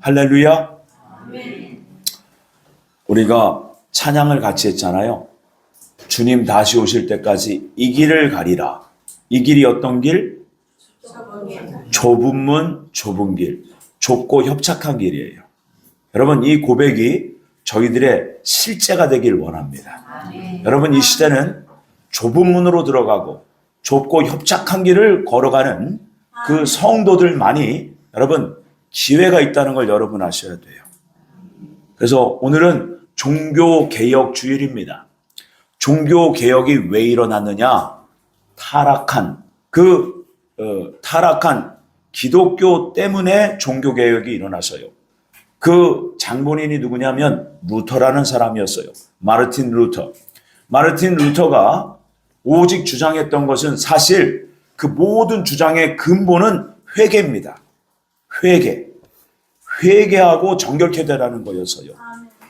할렐루야. 우리가 찬양을 같이 했잖아요. 주님 다시 오실 때까지 이 길을 가리라. 이 길이 어떤 길? 좁은 문, 좁은 길. 좁고 협착한 길이에요. 여러분, 이 고백이 저희들의 실제가 되길 원합니다. 여러분, 이 시대는 좁은 문으로 들어가고 좁고 협착한 길을 걸어가는 그 성도들만이 여러분 기회가 있다는 걸 여러분 아셔야 돼요. 그래서 오늘은 종교개혁 주일입니다. 종교개혁이 왜 일어났느냐? 타락한 기독교 때문에 종교개혁이 일어났어요. 그 장본인이 누구냐면 루터라는 사람이었어요. 마르틴 루터. 마르틴 루터가 오직 주장했던 것은 사실 그 모든 주장의 근본은 회개입니다. 회개하고 정결케 되라는 거였어요.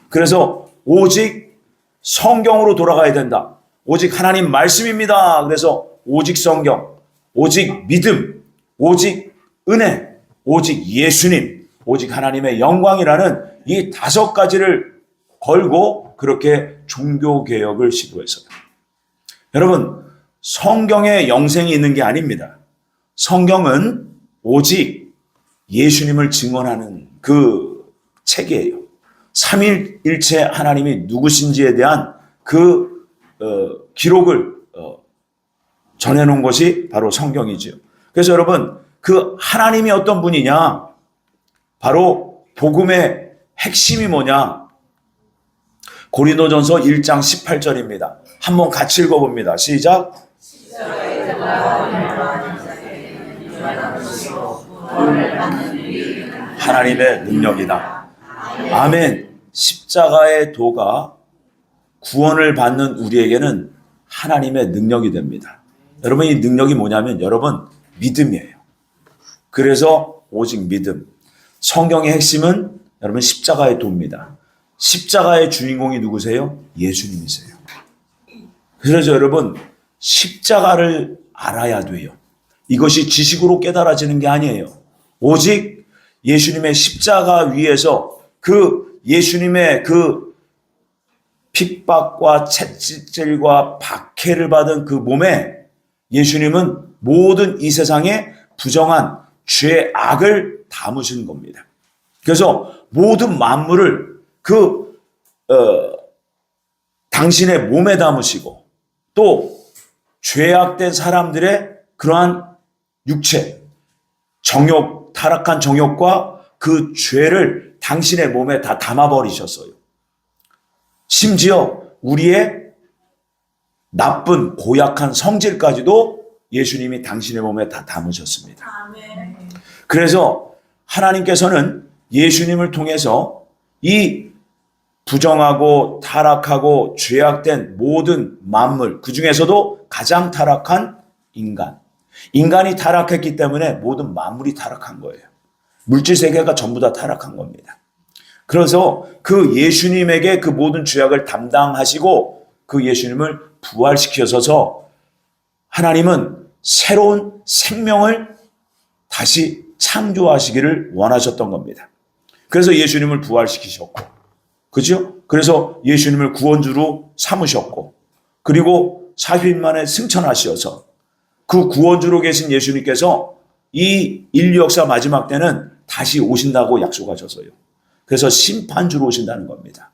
그래서 오직 성경으로 돌아가야 된다. 오직 하나님 말씀입니다. 그래서 오직 성경, 오직 믿음, 오직 은혜, 오직 예수님, 오직 하나님의 영광이라는 이 5가지를 걸고 그렇게 종교개혁을 시도했어요. 여러분, 성경에 영생이 있는 게 아닙니다. 성경은 오직 예수님을 증언하는 그 책이에요. 삼위일체 하나님이 누구신지에 대한 그 기록을 전해놓은 것이 바로 성경이죠. 그래서 여러분, 그 하나님이 어떤 분이냐? 바로 복음의 핵심이 뭐냐? 고린도전서 1장 18절입니다. 한번 같이 읽어봅니다. 시작. 하나님의 능력이다. 아멘. 십자가의 도가 구원을 받는 우리에게는 하나님의 능력이 됩니다. 여러분, 이 능력이 뭐냐면 여러분 믿음이에요. 그래서 오직 믿음. 성경의 핵심은 여러분 십자가의 도입니다. 십자가의 주인공이 누구세요? 예수님이세요. 그래서 여러분 십자가를 알아야 돼요. 이것이 지식으로 깨달아지는 게 아니에요. 오직 예수님의 십자가 위에서 그 예수님의 그 핍박과 채찍질과 박해를 받은 그 몸에 예수님은 모든 이 세상에 부정한 죄 악을 담으신 겁니다. 그래서 모든 만물을 당신의 몸에 담으시고 또 죄악된 사람들의 그러한 육체, 타락한 정욕과 그 죄를 당신의 몸에 다 담아버리셨어요. 심지어 우리의 나쁜 고약한 성질까지도 예수님이 당신의 몸에 다 담으셨습니다. 그래서 하나님께서는 예수님을 통해서 이 부정하고 타락하고 죄악된 모든 만물, 그 중에서도 가장 타락한 인간이 타락했기 때문에 모든 만물이 타락한 거예요. 물질 세계가 전부 다 타락한 겁니다. 그래서 그 예수님에게 그 모든 죄악을 담당하시고 그 예수님을 부활시켜서 하나님은 새로운 생명을 다시 창조하시기를 원하셨던 겁니다. 그래서 예수님을 부활시키셨고, 그죠? 그래서 예수님을 구원주로 삼으셨고, 그리고 40일 만에 승천하셔서 그 구원주로 계신 예수님께서 이 인류 역사 마지막 때는 다시 오신다고 약속하셨어요. 그래서 심판주로 오신다는 겁니다.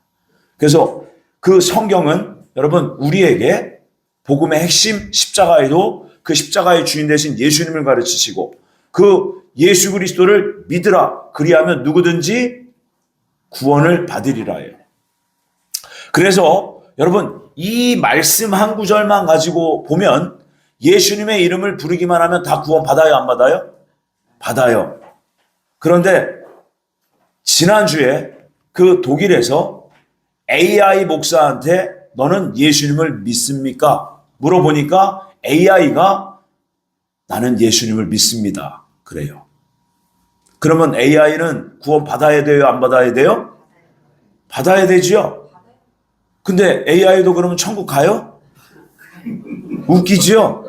그래서 그 성경은 여러분 우리에게 복음의 핵심 십자가에도 그 십자가의 주인 되신 예수님을 가르치시고 그 예수 그리스도를 믿으라. 그리하면 누구든지 구원을 받으리라예요. 그래서 여러분 이 말씀 한 구절만 가지고 보면 예수님의 이름을 부르기만 하면 다 구원 받아요, 안 받아요? 받아요. 그런데 지난주에 그 독일에서 AI 목사한테 너는 예수님을 믿습니까? 물어보니까 AI가 나는 예수님을 믿습니다. 그래요. 그러면 AI는 구원 받아야 돼요? 안 받아야 돼요? 받아야 되죠. 근데 AI도 그러면 천국 가요? 웃기죠?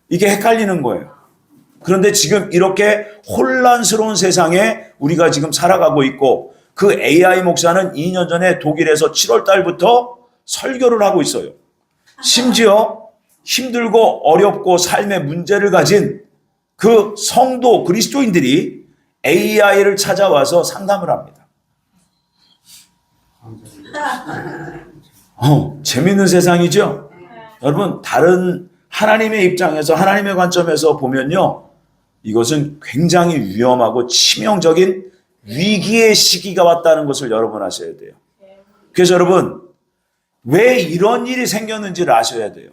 이게 헷갈리는 거예요. 그런데 지금 이렇게 혼란스러운 세상에 우리가 지금 살아가고 있고, 그 AI 목사는 2년 전에 독일에서 7월 달부터 설교를 하고 있어요. 심지어 힘들고 어렵고 삶의 문제를 가진 그 성도 그리스도인들이 AI를 찾아와서 상담을 합니다. 재밌는 세상이죠? 여러분, 다른 하나님의 입장에서, 하나님의 관점에서 보면요, 이것은 굉장히 위험하고 치명적인 위기의 시기가 왔다는 것을 여러분 아셔야 돼요. 그래서 여러분, 왜 이런 일이 생겼는지를 아셔야 돼요.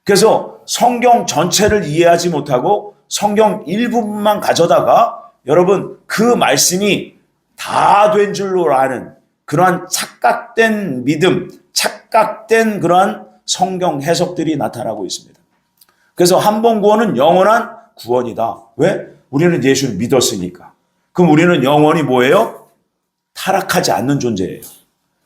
그래서 성경 전체를 이해하지 못하고 성경 일부분만 가져다가 여러분 그 말씀이 다 된 줄로 아는 그러한 착각된 믿음, 착각된 그러한 성경 해석들이 나타나고 있습니다. 그래서 한 번 구원은 영원한 구원이다. 왜? 우리는 예수를 믿었으니까. 그럼 우리는 영원히 뭐예요? 타락하지 않는 존재예요.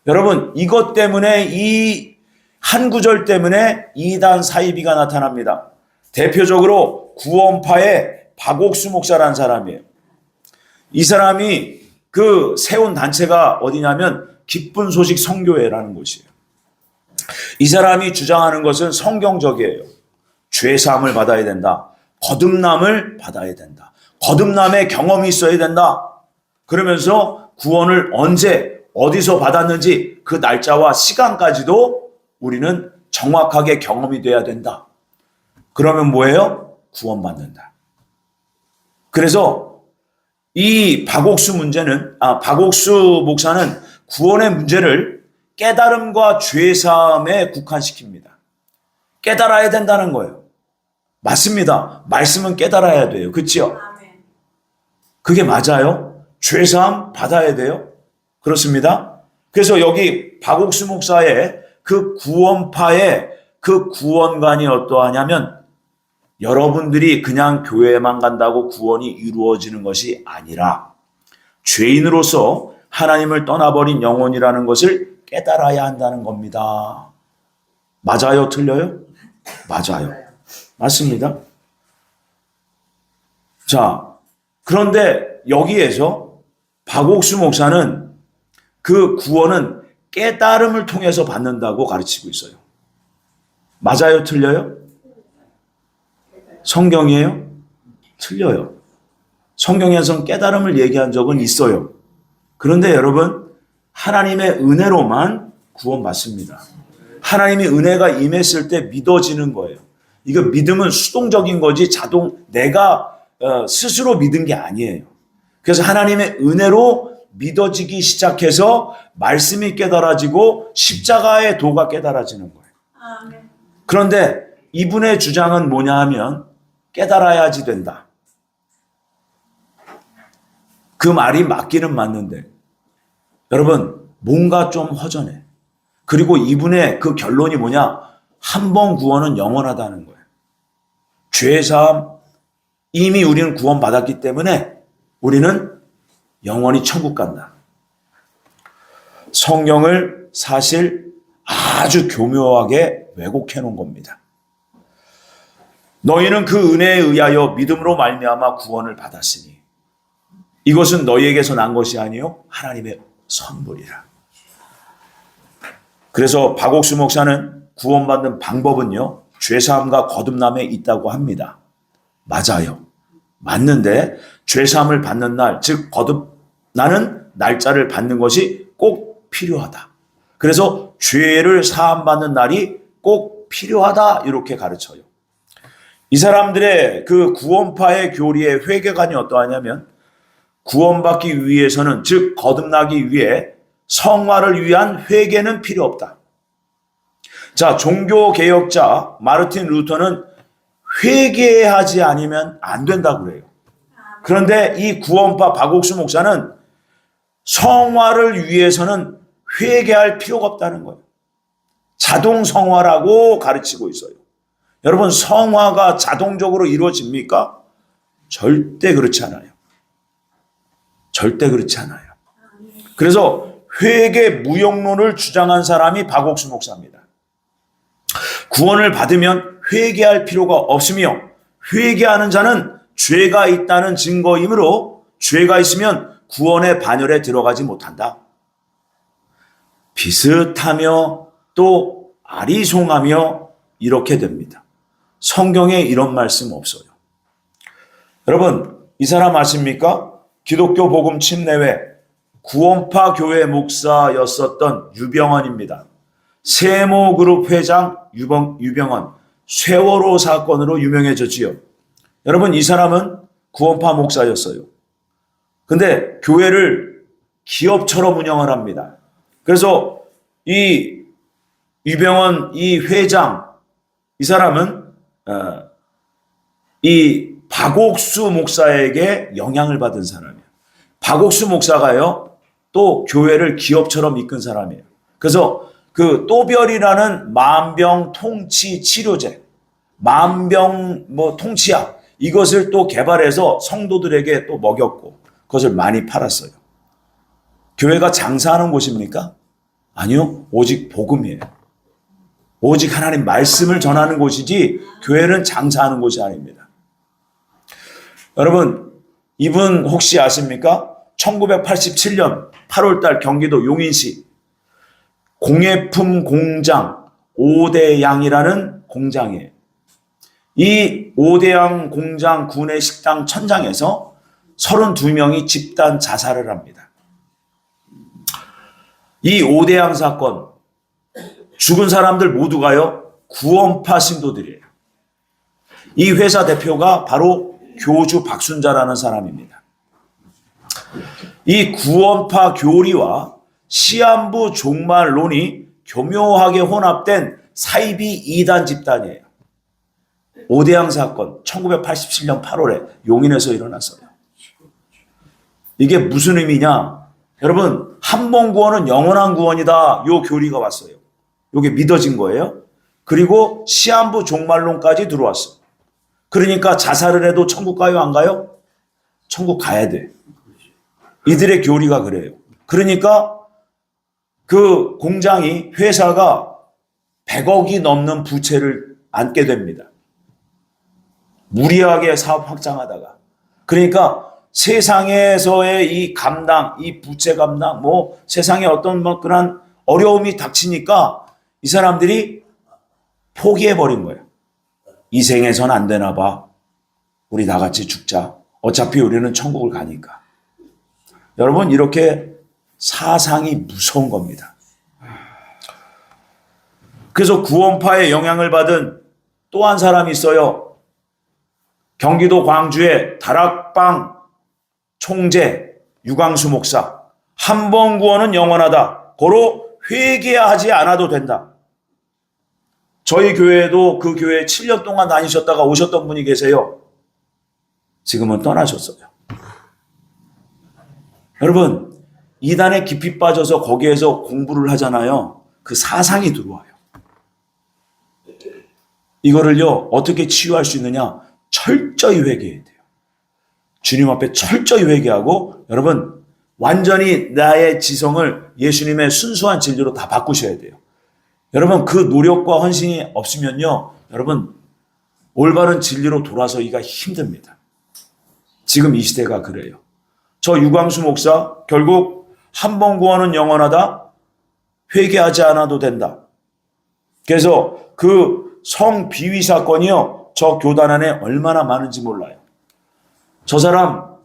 여러분, 이것 때문에 이 한 구절 때문에 이단 사이비가 나타납니다. 대표적으로 구원파의 박옥수 목사라는 사람이에요. 이 사람이 그 세운 단체가 어디냐면 기쁜 소식 선교회라는 곳이에요. 이 사람이 주장하는 것은 성경적이에요. 죄사함을 받아야 된다. 거듭남을 받아야 된다. 거듭남의 경험이 있어야 된다. 그러면서 구원을 언제 어디서 받았는지 그 날짜와 시간까지도 우리는 정확하게 경험이 돼야 된다. 그러면 뭐예요? 구원받는다. 그래서 이 박옥수 목사는 구원의 문제를 깨달음과 죄사함에 국한시킵니다. 깨달아야 된다는 거예요. 맞습니다. 말씀은 깨달아야 돼요. 그렇죠? 그게 맞아요. 죄사함 받아야 돼요. 그렇습니다. 그래서 여기 박옥수 목사의 그 구원파의 그 구원관이 어떠하냐면 여러분들이 그냥 교회만 간다고 구원이 이루어지는 것이 아니라 죄인으로서 하나님을 떠나버린 영혼이라는 것을 깨달아야 한다는 겁니다. 맞아요? 틀려요? 맞아요. 맞습니다. 자, 그런데 여기에서 박옥수 목사는 그 구원은 깨달음을 통해서 받는다고 가르치고 있어요. 맞아요? 틀려요? 성경이에요? 틀려요. 성경에서는 깨달음을 얘기한 적은 있어요. 그런데 여러분, 하나님의 은혜로만 구원받습니다. 하나님의 은혜가 임했을 때 믿어지는 거예요. 이거 믿음은 수동적인 거지 내가 스스로 믿은 게 아니에요. 그래서 하나님의 은혜로 믿어지기 시작해서 말씀이 깨달아지고 십자가의 도가 깨달아지는 거예요. 그런데 이분의 주장은 뭐냐 하면 깨달아야지 된다. 그 말이 맞기는 맞는데 여러분 뭔가 좀 허전해. 그리고 이분의 그 결론이 뭐냐? 한 번 구원은 영원하다는 거예요. 죄사함 이미 우리는 구원받았기 때문에 우리는 영원히 천국 간다. 성경을 사실 아주 교묘하게 왜곡해 놓은 겁니다. 너희는 그 은혜에 의하여 믿음으로 말미암아 구원을 받았으니 이것은 너희에게서 난 것이 아니요 하나님의 선물이라. 그래서 박옥수 목사는 구원받는 방법은요 죄사함과 거듭남에 있다고 합니다. 맞아요. 맞는데 죄사함을 받는 날, 즉 거듭나는 날짜를 받는 것이 꼭 필요하다. 그래서 죄를 사함받는 날이 꼭 필요하다 이렇게 가르쳐요. 이 사람들의 그 구원파의 교리의 회개관이 어떠하냐면 구원받기 위해서는 즉 거듭나기 위해 성화를 위한 회개는 필요 없다. 자, 종교개혁자 마르틴 루터는 회개하지 않으면 안 된다고 그래요. 그런데 이 구원파 박옥수 목사는 성화를 위해서는 회개할 필요가 없다는 거예요. 자동 성화라고 가르치고 있어요. 여러분 성화가 자동적으로 이루어집니까? 절대 그렇지 않아요. 절대 그렇지 않아요. 그래서 회개 무용론을 주장한 사람이 박옥수 목사입니다. 구원을 받으면 회개할 필요가 없으며 회개하는 자는 죄가 있다는 증거이므로 죄가 있으면 구원의 반열에 들어가지 못한다. 비슷하며 또 아리송하며 이렇게 됩니다. 성경에 이런 말씀 없어요. 여러분, 이 사람 아십니까? 기독교 복음 침례회 구원파 교회 목사였었던 유병헌입니다. 세모그룹 회장 유병헌, 세월호 사건으로 유명해졌지요. 여러분, 이 사람은 구원파 목사였어요. 근데 교회를 기업처럼 운영을 합니다. 그래서 이 유병헌 이 회장, 이 사람은 이 박옥수 목사에게 영향을 받은 사람이에요. 박옥수 목사가요, 또 교회를 기업처럼 이끈 사람이에요. 그래서 그 또별이라는 만병 통치 치료제, 만병 통치약, 이것을 또 개발해서 성도들에게 또 먹였고, 그것을 많이 팔았어요. 교회가 장사하는 곳입니까? 아니요. 오직 복음이에요. 오직 하나님 말씀을 전하는 곳이지 교회는 장사하는 곳이 아닙니다. 여러분, 이분 혹시 아십니까? 1987년 8월달 경기도 용인시 공예품 공장 오대양이라는 공장이에요. 이 오대양 공장 구내 식당 천장에서 32명이 집단 자살을 합니다. 이 오대양 사건, 죽은 사람들 모두가요, 구원파 신도들이에요. 이 회사 대표가 바로 교주 박순자라는 사람입니다. 이 구원파 교리와 시한부 종말론이 교묘하게 혼합된 사이비 이단 집단이에요. 오대양 사건 1987년 8월에 용인에서 일어났어요. 이게 무슨 의미냐? 여러분, 한 번 구원은 영원한 구원이다. 요 교리가 왔어요. 요게 믿어진 거예요. 그리고 시한부 종말론까지 들어왔어. 그러니까 자살을 해도 천국 가요, 안 가요? 천국 가야 돼. 이들의 교리가 그래요. 그러니까 그 공장이, 회사가 100억이 넘는 부채를 안게 됩니다. 무리하게 사업 확장하다가. 그러니까 세상에서의 이 감당, 이 부채 감당, 세상에 어떤 그런 어려움이 닥치니까 이 사람들이 포기해버린 거예요. 이 생에선 안 되나 봐. 우리 다 같이 죽자. 어차피 우리는 천국을 가니까. 여러분, 이렇게 사상이 무서운 겁니다. 그래서 구원파의 영향을 받은 또 한 사람이 있어요. 경기도 광주의 다락방 총재 유광수 목사. 한 번 구원은 영원하다. 고로 회개하지 않아도 된다. 저희 교회에도 그 교회에 7년 동안 다니셨다가 오셨던 분이 계세요. 지금은 떠나셨어요. 여러분, 이단에 깊이 빠져서 거기에서 공부를 하잖아요. 그 사상이 들어와요. 이거를요, 어떻게 치유할 수 있느냐? 철저히 회개해야 돼요. 주님 앞에 철저히 회개하고, 여러분, 완전히 나의 지성을 예수님의 순수한 진리로 다 바꾸셔야 돼요. 여러분, 그 노력과 헌신이 없으면요, 여러분, 올바른 진리로 돌아서기가 힘듭니다. 지금 이 시대가 그래요. 저 유광수 목사, 결국 한 번 구원은 영원하다. 회개하지 않아도 된다. 그래서 그 성비위 사건이요, 저 교단 안에 얼마나 많은지 몰라요. 저 사람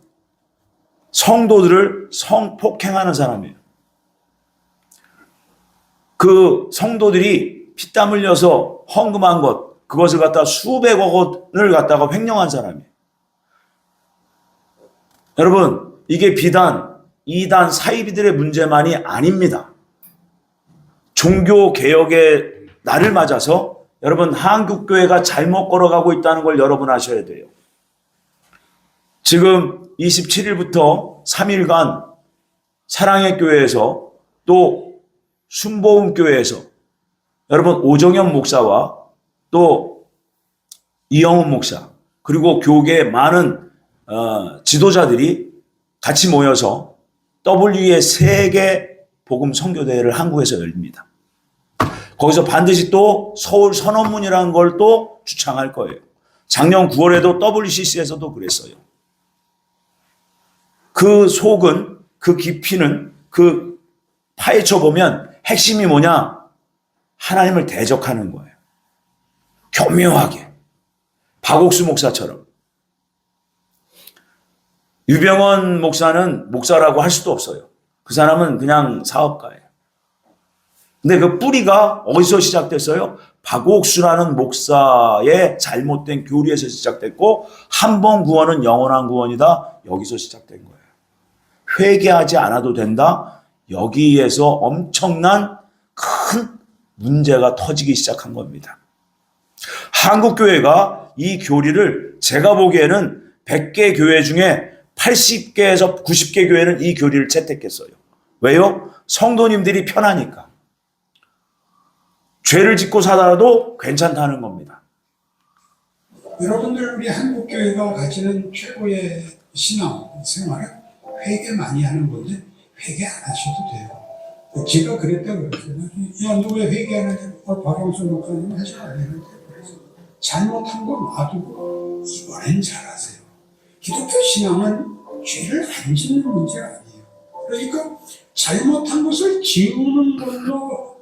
성도들을 성폭행하는 사람이에요. 그 성도들이 피땀 흘려서 헌금한 것, 그것을 갖다 수백억 원을 갖다가 횡령한 사람이에요. 여러분, 이게 비단 이단 사이비들의 문제만이 아닙니다. 종교개혁의 날을 맞아서 여러분, 한국교회가 잘못 걸어가고 있다는 걸 여러분 아셔야 돼요. 지금 27일부터 3일간 사랑의 교회에서 또 순복음교회에서 여러분 오정현 목사와 또 이영훈 목사 그리고 교계의 많은 지도자들이 같이 모여서 WE의 세계 복음 선교대회를 한국에서 열립니다. 거기서 반드시 또 서울 선언문이라는 걸 또 주창할 거예요. 작년 9월에도 WCC에서도 그랬어요. 그 속은, 그 깊이는, 그 파헤쳐 보면 핵심이 뭐냐? 하나님을 대적하는 거예요. 교묘하게. 박옥수 목사처럼. 유병원 목사는 목사라고 할 수도 없어요. 그 사람은 그냥 사업가예요. 근데 그 뿌리가 어디서 시작됐어요? 박옥수라는 목사의 잘못된 교리에서 시작됐고, 한 번 구원은 영원한 구원이다. 여기서 시작된 거예요. 회개하지 않아도 된다. 여기에서 엄청난 큰 문제가 터지기 시작한 겁니다. 한국교회가 이 교리를, 제가 보기에는 100개 교회 중에 80개에서 90개 교회는 이 교리를 채택했어요. 왜요? 성도님들이 편하니까. 죄를 짓고 살아도 괜찮다는 겁니다. 여러분들, 우리 한국교회가 가지는 최고의 신앙 생활은 회개 많이 하는 건데 회개 안 하셔도 돼요. 제가 그랬다고 그랬어요. 야, 너 왜 회개 안 하냐? 박영수 목사님 하지 말라는데. 그래서 잘못한 거 놔두고 이번엔 잘하세요. 기독교 신앙은 죄를 안 짓는 문제가 아니에요. 그러니까 잘못한 것을 지우는 걸로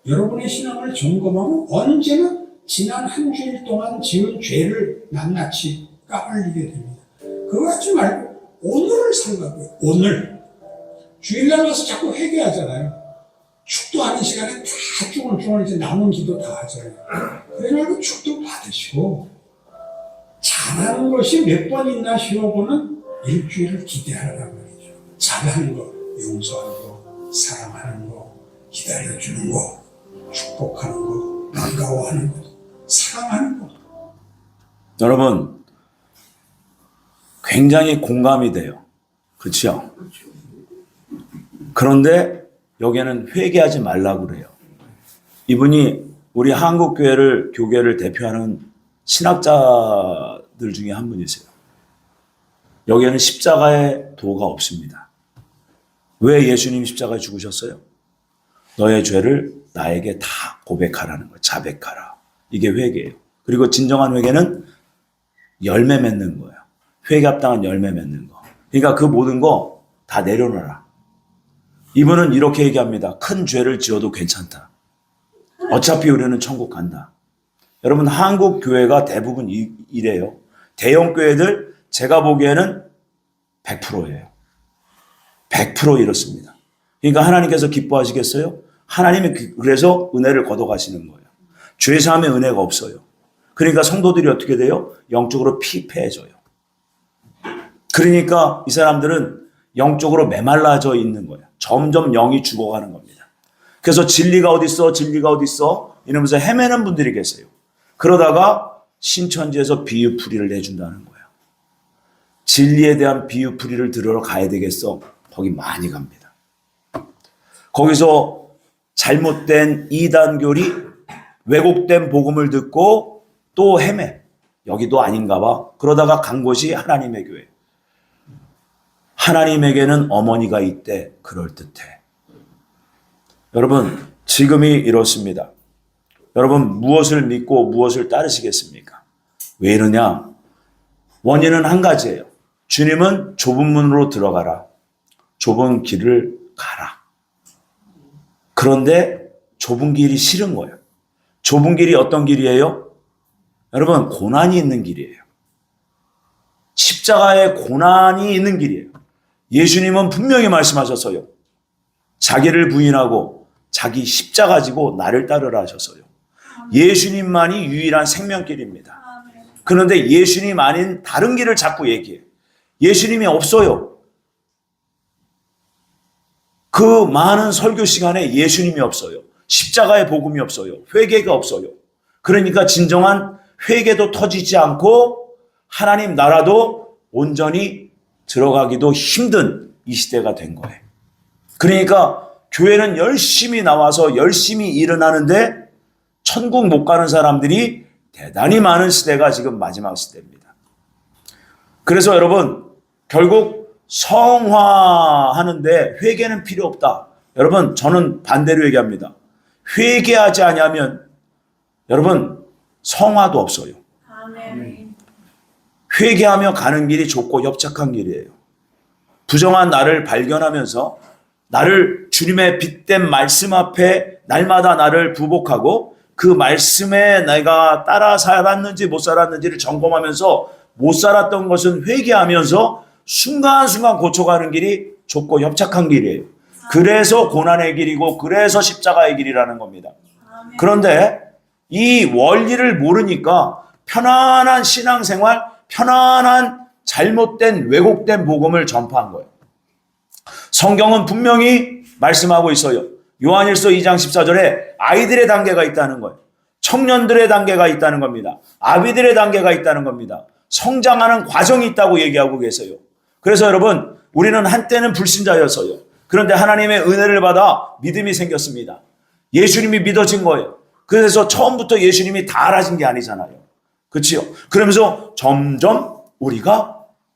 여러분의 신앙을 점검하면 언제나 지난 한 주일 동안 지은 죄를 낱낱이 까발리게 됩니다. 그거 하지 말고 오늘을 생각해요. 오늘. 주일날 와서 자꾸 회개하잖아요. 축도하는 시간에 다 쭈글쭈글 이제 남은 기도 다 하잖아요. 그래 말고 축도 받으시고, 잘하는 것이 몇 번 있나 쉬어보는 일주일을 기대하라는 말이죠. 잘하는 거, 용서하는 거, 사랑하는 거, 기다려주는 거, 축복하는 거, 반가워하는 거, 사랑하는 거. 여러분, 굉장히 공감이 돼요. 그렇죠? 그런데 여기에는 회개하지 말라고 그래요. 이분이 우리 교계를 대표하는 신학자들 중에 한 분이세요. 여기에는 십자가의 도가 없습니다. 왜 예수님이 십자가에 죽으셨어요? 너의 죄를 나에게 다 고백하라는 거예요. 자백하라. 이게 회개예요. 그리고 진정한 회개는 열매 맺는 거예요. 회개 합당한 열매 맺는 거. 그러니까 그 모든 거 다 내려놓아라. 이분은 이렇게 얘기합니다. 큰 죄를 지어도 괜찮다. 어차피 우리는 천국 간다. 여러분, 한국 교회가 대부분 이래요. 대형 교회들 제가 보기에는 100%예요. 100% 이렇습니다. 그러니까 하나님께서 기뻐하시겠어요? 하나님이 그래서 은혜를 걷어가시는 거예요. 죄사함의 은혜가 없어요. 그러니까 성도들이 어떻게 돼요? 영적으로 피폐해져요. 그러니까 이 사람들은 영적으로 메말라져 있는 거예요. 점점 영이 죽어가는 겁니다. 그래서 진리가 어딨어? 진리가 어딨어? 이러면서 헤매는 분들이 계세요. 그러다가 신천지에서 비유풀이를 내준다는 거예요. 진리에 대한 비유풀이를 들으러 가야 되겠어? 거기 많이 갑니다. 거기서 잘못된 이단교리, 왜곡된 복음을 듣고 또 헤매. 여기도 아닌가 봐. 그러다가 간 곳이 하나님의 교회. 하나님에게는 어머니가 있대. 그럴듯해. 여러분, 지금이 이렇습니다. 여러분, 무엇을 믿고 무엇을 따르시겠습니까? 왜 이러냐? 원인은 한 가지예요. 주님은 좁은 문으로 들어가라. 좁은 길을 가라. 그런데 좁은 길이 싫은 거예요. 좁은 길이 어떤 길이에요? 여러분, 고난이 있는 길이에요. 십자가에 고난이 있는 길이에요. 예수님은 분명히 말씀하셨어요. 자기를 부인하고 자기 십자가 지고 나를 따르라 하셨어요. 예수님만이 유일한 생명길입니다. 그런데 예수님 아닌 다른 길을 자꾸 얘기해요. 예수님이 없어요. 그 많은 설교 시간에 예수님이 없어요. 십자가의 복음이 없어요. 회개가 없어요. 그러니까 진정한 회개도 터지지 않고 하나님 나라도 온전히 들어가기도 힘든 이 시대가 된 거예요. 그러니까 교회는 열심히 나와서 열심히 일은 하는데 천국 못 가는 사람들이 대단히 많은 시대가 지금 마지막 시대입니다. 그래서 여러분, 결국 성화하는데 회개는 필요 없다. 여러분, 저는 반대로 얘기합니다. 회개하지 않으면 여러분 성화도 없어요. 회개하며 가는 길이 좁고 협착한 길이에요. 부정한 나를 발견하면서 나를 주님의 빛된 말씀 앞에 날마다 나를 부복하고 그 말씀에 내가 따라 살았는지 못 살았는지를 점검하면서 못 살았던 것은 회개하면서 순간순간 고쳐가는 길이 좁고 협착한 길이에요. 그래서 고난의 길이고 그래서 십자가의 길이라는 겁니다. 그런데 이 원리를 모르니까 편안한 신앙생활, 편안한 잘못된 왜곡된 복음을 전파한 거예요. 성경은 분명히 말씀하고 있어요. 요한일서 2장 14절에 아이들의 단계가 있다는 거예요. 청년들의 단계가 있다는 겁니다. 아비들의 단계가 있다는 겁니다. 성장하는 과정이 있다고 얘기하고 계세요. 그래서 여러분, 우리는 한때는 불신자였어요. 그런데 하나님의 은혜를 받아 믿음이 생겼습니다. 예수님이 믿어진 거예요. 그래서 처음부터 예수님이 다 알아진 게 아니잖아요. 그렇지요? 그러면서 점점 우리가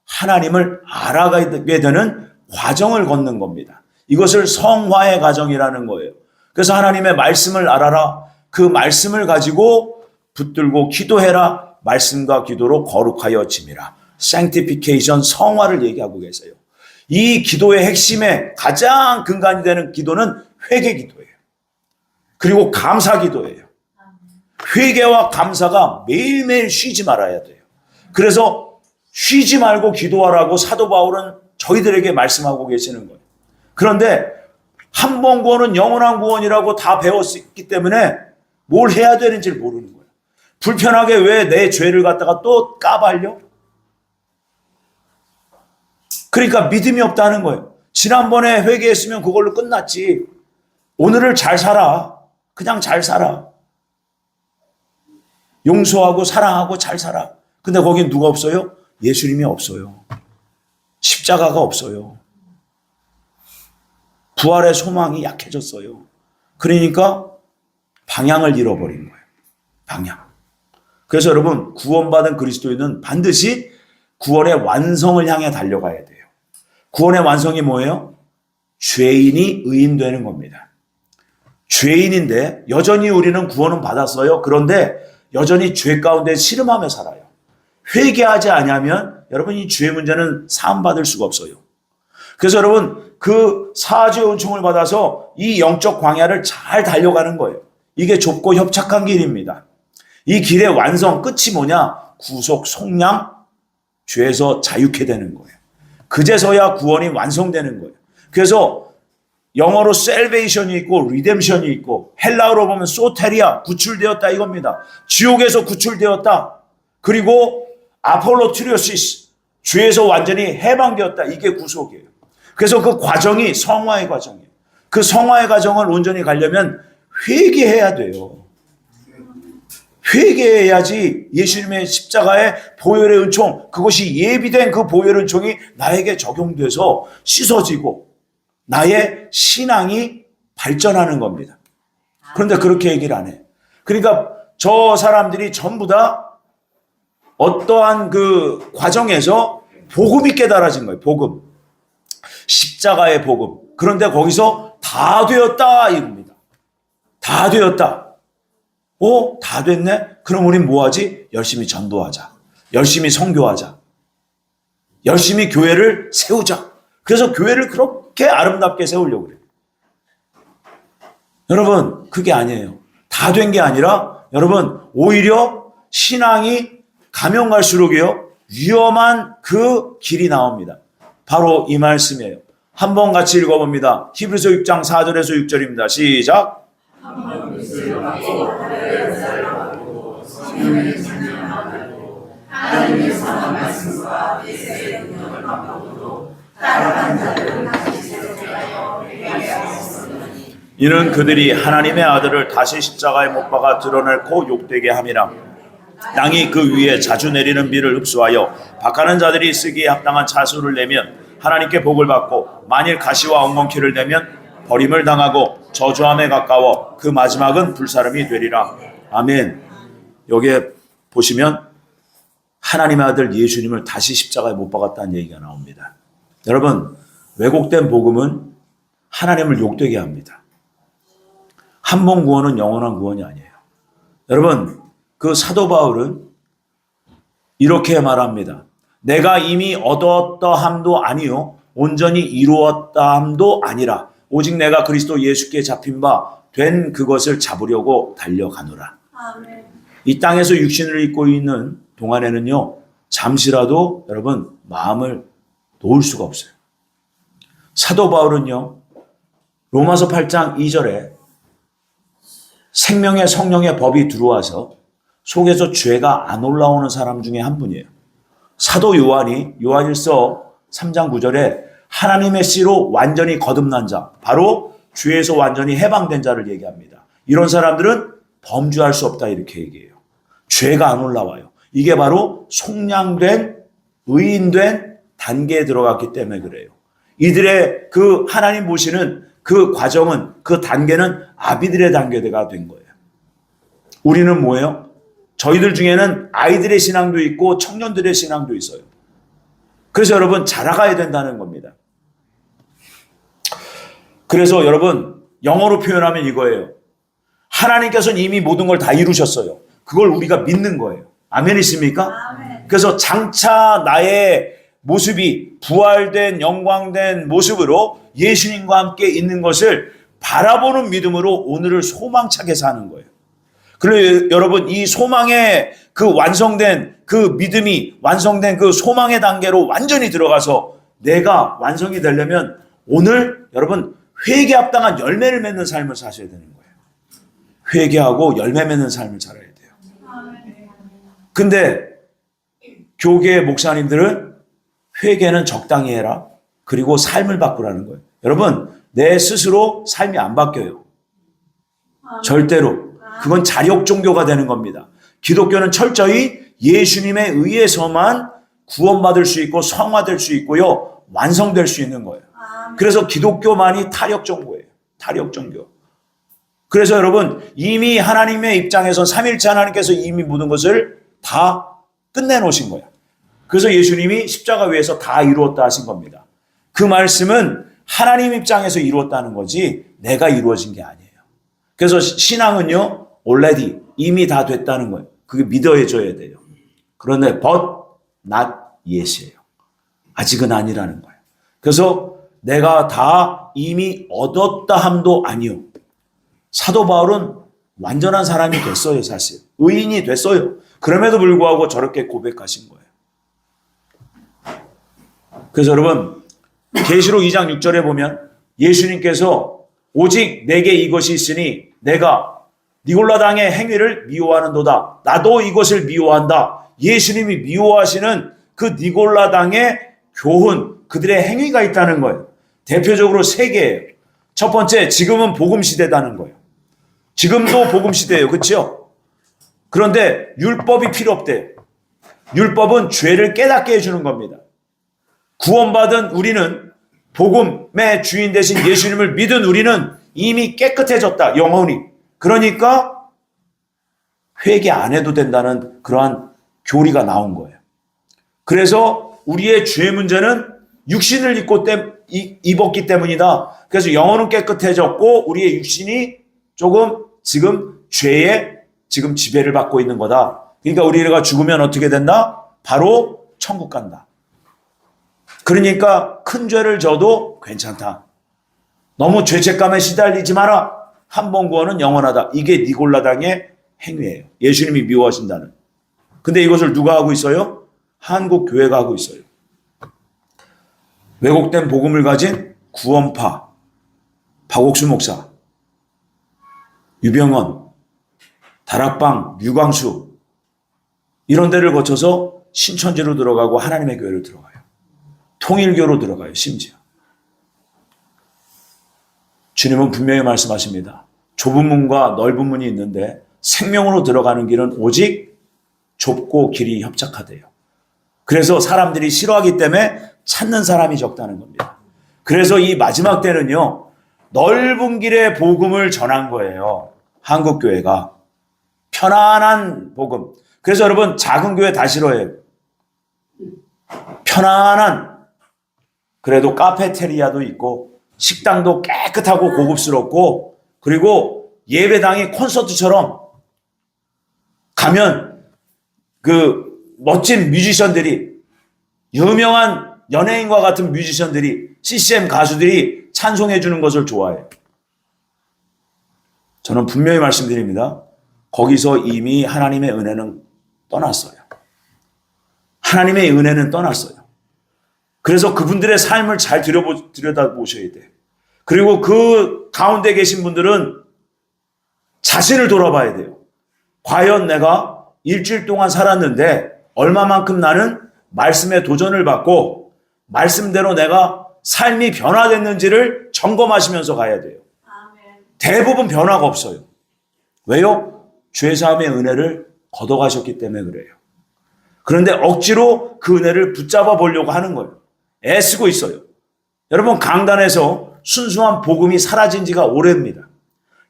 하나님을 알아가게 되는 과정을 걷는 겁니다. 이것을 성화의 과정이라는 거예요. 그래서 하나님의 말씀을 알아라. 그 말씀을 가지고 붙들고 기도해라. 말씀과 기도로 거룩하여 짐이라. sanctification, 성화를 얘기하고 계세요. 이 기도의 핵심에 가장 근간이 되는 기도는 회개 기도예요. 그리고 감사 기도예요. 회개와 감사가 매일매일 쉬지 말아야 돼요. 그래서 쉬지 말고 기도하라고 사도 바울은 저희들에게 말씀하고 계시는 거예요. 그런데 한 번 구원은 영원한 구원이라고 다 배웠기 때문에 뭘 해야 되는지를 모르는 거예요. 불편하게 왜 내 죄를 갖다가 또 까발려? 그러니까 믿음이 없다는 거예요. 지난번에 회개했으면 그걸로 끝났지. 오늘을 잘 살아. 그냥 잘 살아. 용서하고 사랑하고 잘 살아. 근데 거긴 누가 없어요? 예수님이 없어요. 십자가가 없어요. 부활의 소망이 약해졌어요. 그러니까 방향을 잃어버린 거예요. 방향. 그래서 여러분, 구원받은 그리스도인은 반드시 구원의 완성을 향해 달려가야 돼요. 구원의 완성이 뭐예요? 죄인이 의인되는 겁니다. 죄인인데 여전히 우리는 구원은 받았어요. 그런데 여전히 죄 가운데 씨름하며 살아요. 회개하지 않으면 여러분 이 죄 문제는 사함받을 수가 없어요. 그래서 여러분 그 사죄의 은총을 받아서 이 영적 광야를 잘 달려가는 거예요. 이게 좁고 협착한 길입니다. 이 길의 완성 끝이 뭐냐? 구속, 속량, 죄에서 자유케 되는 거예요. 그제서야 구원이 완성되는 거예요. 그래서 영어로 salvation이 있고 redemption이 있고 헬라어로 보면 소테리아, 구출되었다 이겁니다. 지옥에서 구출되었다. 그리고 아폴로트리오시스, 죄에서 완전히 해방되었다. 이게 구속이에요. 그래서 그 과정이 성화의 과정이에요. 그 성화의 과정을 온전히 가려면 회개해야 돼요. 회개해야지 예수님의 십자가의 보혈의 은총, 그것이 예비된 그 보혈의 은총이 나에게 적용돼서 씻어지고 나의 신앙이 발전하는 겁니다. 그런데 그렇게 얘기를 안 해. 그러니까 저 사람들이 전부 다 어떠한 그 과정에서 복음이 깨달아진 거예요. 복음. 십자가의 복음. 그런데 거기서 다 되었다 이겁니다. 다 되었다. 다 됐네? 그럼 우린 뭐 하지? 열심히 전도하자. 열심히 선교하자. 열심히 교회를 세우자. 그래서 교회를 그렇게 아름답게 세우려고 그래요. 여러분, 그게 아니에요. 다 된 게 아니라 여러분, 오히려 신앙이 가면 갈수록이요, 위험한 그 길이 나옵니다. 바로 이 말씀이에요. 한번 같이 읽어봅니다. 히브리서 6장 4절에서 6절입니다. 시작. 이는 그들이 하나님의 아들을 다시 십자가에 못 박아 드러내고 욕되게 함이라. 땅이 그 위에 자주 내리는 비를 흡수하여 박하는 자들이 쓰기에 합당한 차수를 내면 하나님께 복을 받고, 만일 가시와 엉겅퀴를 내면 버림을 당하고 저주함에 가까워 그 마지막은 불사름이 되리라. 아멘. 여기에 보시면 하나님의 아들 예수님을 다시 십자가에 못 박았다는 얘기가 나옵니다. 여러분, 왜곡된 복음은 하나님을 욕되게 합니다. 한 번 구원은 영원한 구원이 아니에요. 여러분, 그 사도 바울은 이렇게 말합니다. 내가 이미 얻었더함도 아니요 온전히 이루었다함도 아니라 오직 내가 그리스도 예수께 잡힌 바 된 그것을 잡으려고 달려가노라. 아멘. 이 땅에서 육신을 입고 있는 동안에는요, 잠시라도 여러분 마음을 놓을 수가 없어요. 사도 바울은요, 로마서 8장 2절에 생명의 성령의 법이 들어와서 속에서 죄가 안 올라오는 사람 중에 한 분이에요. 사도 요한이 요한일서 3장 9절에 하나님의 씨로 완전히 거듭난 자, 바로 죄에서 완전히 해방된 자를 얘기합니다. 이런 사람들은 범죄할 수 없다 이렇게 얘기해요. 죄가 안 올라와요. 이게 바로 속량된 의인된 단계에 들어갔기 때문에 그래요. 이들의 그 하나님 보시는 그 과정은, 그 단계는 아비들의 단계가 된 거예요. 우리는 뭐예요? 저희들 중에는 아이들의 신앙도 있고 청년들의 신앙도 있어요. 그래서 여러분 자라가야 된다는 겁니다. 그래서 여러분 영어로 표현하면 이거예요. 하나님께서는 이미 모든 걸 다 이루셨어요. 그걸 우리가 믿는 거예요. 아멘이십니까? 아멘. 그래서 장차 나의 모습이 부활된 영광된 모습으로 예수님과 함께 있는 것을 바라보는 믿음으로 오늘을 소망차게 사는 거예요. 그리고 여러분 이 소망의 그 완성된 그 믿음이 완성된 그 소망의 단계로 완전히 들어가서 내가 완성이 되려면 오늘 여러분 회개 합당한 열매를 맺는 삶을 사셔야 되는 거예요. 회개하고 열매 맺는 삶을 살아야 돼요. 근데 교계 목사님들은 회개는 적당히 해라. 그리고 삶을 바꾸라는 거예요. 여러분 내 스스로 삶이 안 바뀌어요. 절대로. 그건 자력 종교가 되는 겁니다. 기독교는 철저히 예수님에 의해서만 구원받을 수 있고 성화될 수 있고요. 완성될 수 있는 거예요. 그래서 기독교만이 타력 종교예요. 타력 종교. 그래서 여러분 이미 하나님의 입장에서 삼일체 하나님께서 이미 모든 것을 다 끝내놓으신 거예요. 그래서 예수님이 십자가 위에서 다 이루었다 하신 겁니다. 그 말씀은 하나님 입장에서 이루었다는 거지 내가 이루어진 게 아니에요. 그래서 신앙은요 already 이미 다 됐다는 거예요. 그게 믿어줘야 돼요. 그런데 but not yet이에요. 아직은 아니라는 거예요. 그래서 내가 다 이미 얻었다 함도 아니요. 사도 바울은 완전한 사람이 됐어요. 사실 의인이 됐어요. 그럼에도 불구하고 저렇게 고백하신 거예요. 그래서 여러분 계시록 2장 6절에 보면 예수님께서 오직 내게 이것이 있으니 내가 니골라당의 행위를 미워하는도다. 나도 이것을 미워한다. 예수님이 미워하시는 그 니골라당의 교훈, 그들의 행위가 있다는 거예요. 대표적으로 세 개예요. 첫 번째, 지금은 복음 시대다는 거예요. 지금도 복음 시대예요. 그렇죠? 그런데 율법이 필요 없대요. 율법은 죄를 깨닫게 해주는 겁니다. 구원받은 우리는 복음의 주인 되신 예수님을 믿은 우리는 이미 깨끗해졌다. 영혼이. 그러니까 회개 안 해도 된다는 그러한 교리가 나온 거예요. 그래서 우리의 죄 문제는 육신을 입었기 때문이다. 그래서 영혼은 깨끗해졌고 우리의 육신이 조금 지금 죄에 지금 지배를 받고 있는 거다. 그러니까 우리가 죽으면 어떻게 된다? 바로 천국 간다. 그러니까 큰 죄를 져도 괜찮다. 너무 죄책감에 시달리지 마라. 한 번 구원은 영원하다. 이게 니골라당의 행위예요. 예수님이 미워하신다는. 근데 이것을 누가 하고 있어요? 한국 교회가 하고 있어요. 왜곡된 복음을 가진 구원파, 박옥수 목사, 유병헌, 다락방, 유광수 이런 데를 거쳐서 신천지로 들어가고 하나님의 교회로 들어가요. 통일교로 들어가요. 심지어. 주님은 분명히 말씀하십니다. 좁은 문과 넓은 문이 있는데 생명으로 들어가는 길은 오직 좁고 길이 협착하대요. 그래서 사람들이 싫어하기 때문에 찾는 사람이 적다는 겁니다. 그래서 이 마지막 때는요. 넓은 길의 복음을 전한 거예요. 한국교회가. 편안한 복음. 그래서 여러분 작은 교회 다 싫어해요. 편안한. 그래도 카페테리아도 있고 식당도 깨끗하고 고급스럽고 그리고 예배당이 콘서트처럼 가면 그 멋진 뮤지션들이 유명한 연예인과 같은 뮤지션들이, CCM 가수들이 찬송해 주는 것을 좋아해요. 저는 분명히 말씀드립니다. 거기서 이미 하나님의 은혜는 떠났어요. 하나님의 은혜는 떠났어요. 그래서 그분들의 삶을 잘 들여다보셔야 돼요. 그리고 그 가운데 계신 분들은 자신을 돌아봐야 돼요. 과연 내가 일주일 동안 살았는데 얼마만큼 나는 말씀에 도전을 받고 말씀대로 내가 삶이 변화됐는지를 점검하시면서 가야 돼요. 대부분 변화가 없어요. 왜요? 죄사함의 은혜를 걷어가셨기 때문에 그래요. 그런데 억지로 그 은혜를 붙잡아 보려고 하는 거예요. 애쓰고 있어요. 여러분, 강단에서 순수한 복음이 사라진 지가 오래입니다.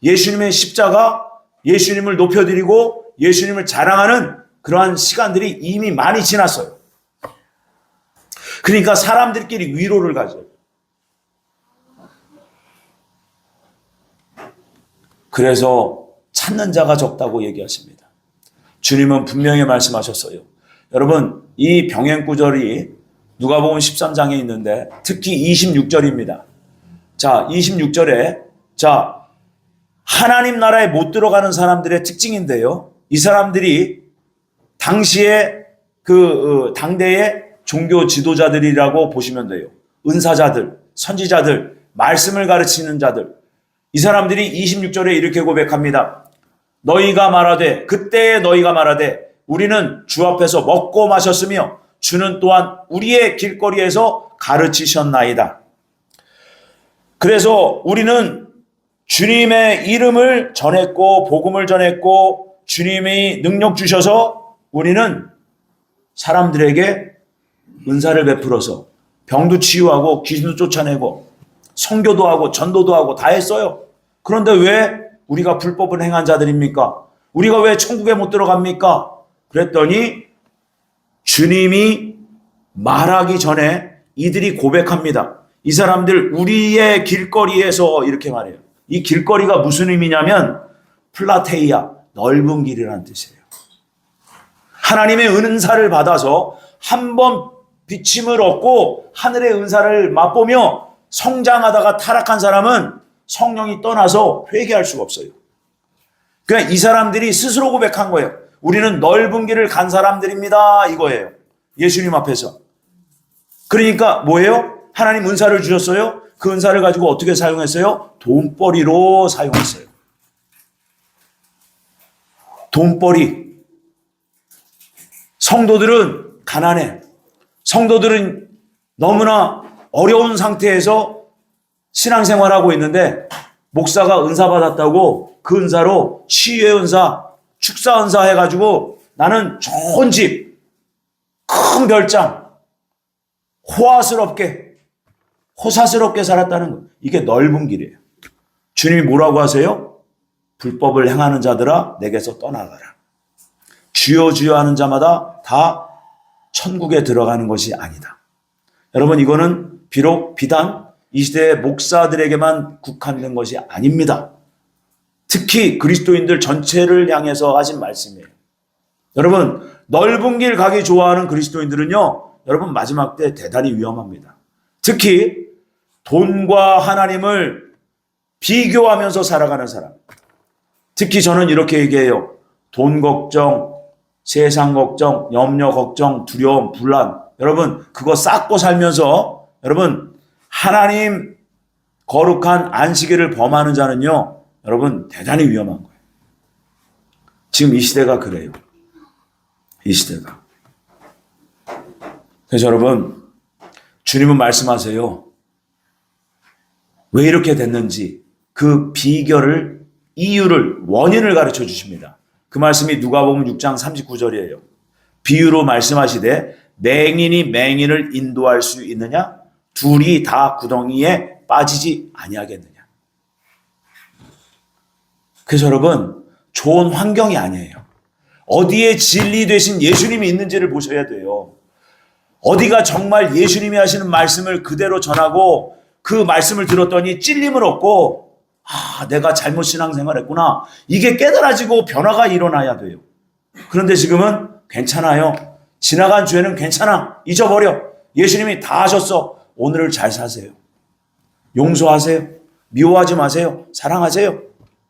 예수님의 십자가, 예수님을 높여드리고 예수님을 자랑하는 그러한 시간들이 이미 많이 지났어요. 그러니까 사람들끼리 위로를 가져요. 그래서 찾는 자가 적다고 얘기하십니다. 주님은 분명히 말씀하셨어요. 여러분, 이 병행 구절이 누가복음 13장에 있는데 특히 26절입니다. 자, 26절에 하나님 나라에 못 들어가는 사람들의 특징인데요. 이 사람들이 당시에 당대의 종교 지도자들이라고 보시면 돼요. 은사자들, 선지자들, 말씀을 가르치는 자들. 이 사람들이 26절에 이렇게 고백합니다. 그때에 너희가 말하되 우리는 주 앞에서 먹고 마셨으며 주는 또한 우리의 길거리에서 가르치셨나이다. 그래서 우리는 주님의 이름을 전했고 복음을 전했고 주님이 능력 주셔서 우리는 사람들에게 은사를 베풀어서 병도 치유하고 귀신도 쫓아내고 선교도 하고 전도도 하고 다 했어요. 그런데 왜 우리가 불법을 행한 자들입니까? 우리가 왜 천국에 못 들어갑니까? 그랬더니 주님이 말하기 전에 이들이 고백합니다. 이 사람들 우리의 길거리에서 이렇게 말해요. 이 길거리가 무슨 의미냐면 플라테이아, 넓은 길이라는 뜻이에요. 하나님의 은사를 받아서 한번 비침을 얻고 하늘의 은사를 맛보며 성장하다가 타락한 사람은 성령이 떠나서 회개할 수가 없어요. 그러니까 이 사람들이 스스로 고백한 거예요. 우리는 넓은 길을 간 사람들입니다. 이거예요. 예수님 앞에서. 그러니까 뭐예요? 하나님 은사를 주셨어요. 그 은사를 가지고 어떻게 사용했어요? 돈벌이로 사용했어요. 돈벌이. 성도들은 가난해. 성도들은 너무나 어려운 상태에서 신앙생활하고 있는데 목사가 은사 받았다고 그 은사로 치유의 은사, 축사 은사 해가지고 나는 좋은 집, 큰 별장, 호사스럽게 살았다는 거. 이게 넓은 길이에요. 주님이 뭐라고 하세요? 불법을 행하는 자들아 내게서 떠나가라. 주여 주여 하는 자마다 다 천국에 들어가는 것이 아니다. 여러분, 이거는 비록 비단 이 시대의 목사들에게만 국한된 것이 아닙니다. 특히 그리스도인들 전체를 향해서 하신 말씀이에요. 여러분, 넓은 길 가기 좋아하는 그리스도인들은요, 여러분 마지막 때 대단히 위험합니다. 특히 돈과 하나님을 비교하면서 살아가는 사람. 특히 저는 이렇게 얘기해요. 돈 걱정, 세상 걱정, 염려 걱정, 두려움, 불안. 여러분, 그거 쌓고 살면서 여러분 하나님 거룩한 안식일을 범하는 자는요, 여러분 대단히 위험한 거예요. 지금 이 시대가 그래요. 이 시대가. 그래서 여러분, 주님은 말씀하세요. 왜 이렇게 됐는지 그 비결을, 이유를, 원인을 가르쳐 주십니다. 그 말씀이 누가복음 6장 39절이에요. 비유로 말씀하시되 맹인이 맹인을 인도할 수 있느냐? 둘이 다 구덩이에 빠지지 아니하겠느냐? 그래서 여러분, 좋은 환경이 아니에요. 어디에 진리 되신 예수님이 있는지를 보셔야 돼요. 어디가 정말 예수님이 하시는 말씀을 그대로 전하고 그 말씀을 들었더니 찔림을 얻고 내가 잘못 신앙생활했구나. 이게 깨달아지고 변화가 일어나야 돼요. 그런데 지금은 괜찮아요. 지나간 죄는 괜찮아. 잊어버려. 예수님이 다 하셨어. 오늘을 잘 사세요. 용서하세요. 미워하지 마세요. 사랑하세요.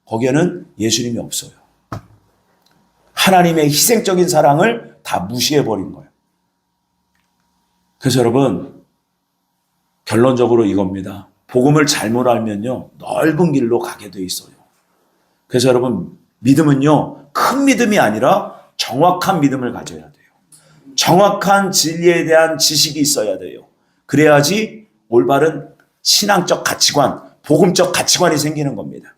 거기에는 예수님이 없어요. 하나님의 희생적인 사랑을 다 무시해버린 거예요. 그래서 여러분, 결론적으로 이겁니다. 복음을 잘못 알면요, 넓은 길로 가게 돼 있어요. 그래서 여러분, 믿음은요, 큰 믿음이 아니라 정확한 믿음을 가져야 돼요. 정확한 진리에 대한 지식이 있어야 돼요. 그래야지 올바른 신앙적 가치관, 복음적 가치관이 생기는 겁니다.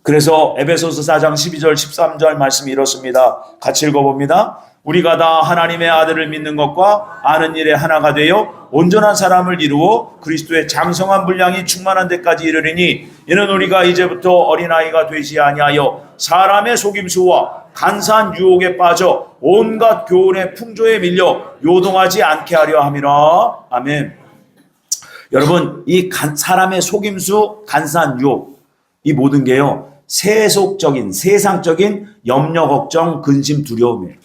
그래서 에베소서 4장 12절 13절 말씀이 이렇습니다. 같이 읽어봅니다. 우리가 다 하나님의 아들을 믿는 것과 아는 일에 하나가 되어 온전한 사람을 이루어 그리스도의 장성한 분량이 충만한 데까지 이르리니 이는 우리가 이제부터 어린아이가 되지 아니하여 사람의 속임수와 간사한 유혹에 빠져 온갖 교훈의 풍조에 밀려 요동하지 않게 하려 함이라. 아멘. 여러분, 이 사람의 속임수, 간사한 유혹, 이 모든 게요, 세속적인, 세상적인 염려, 걱정, 근심, 두려움이에요.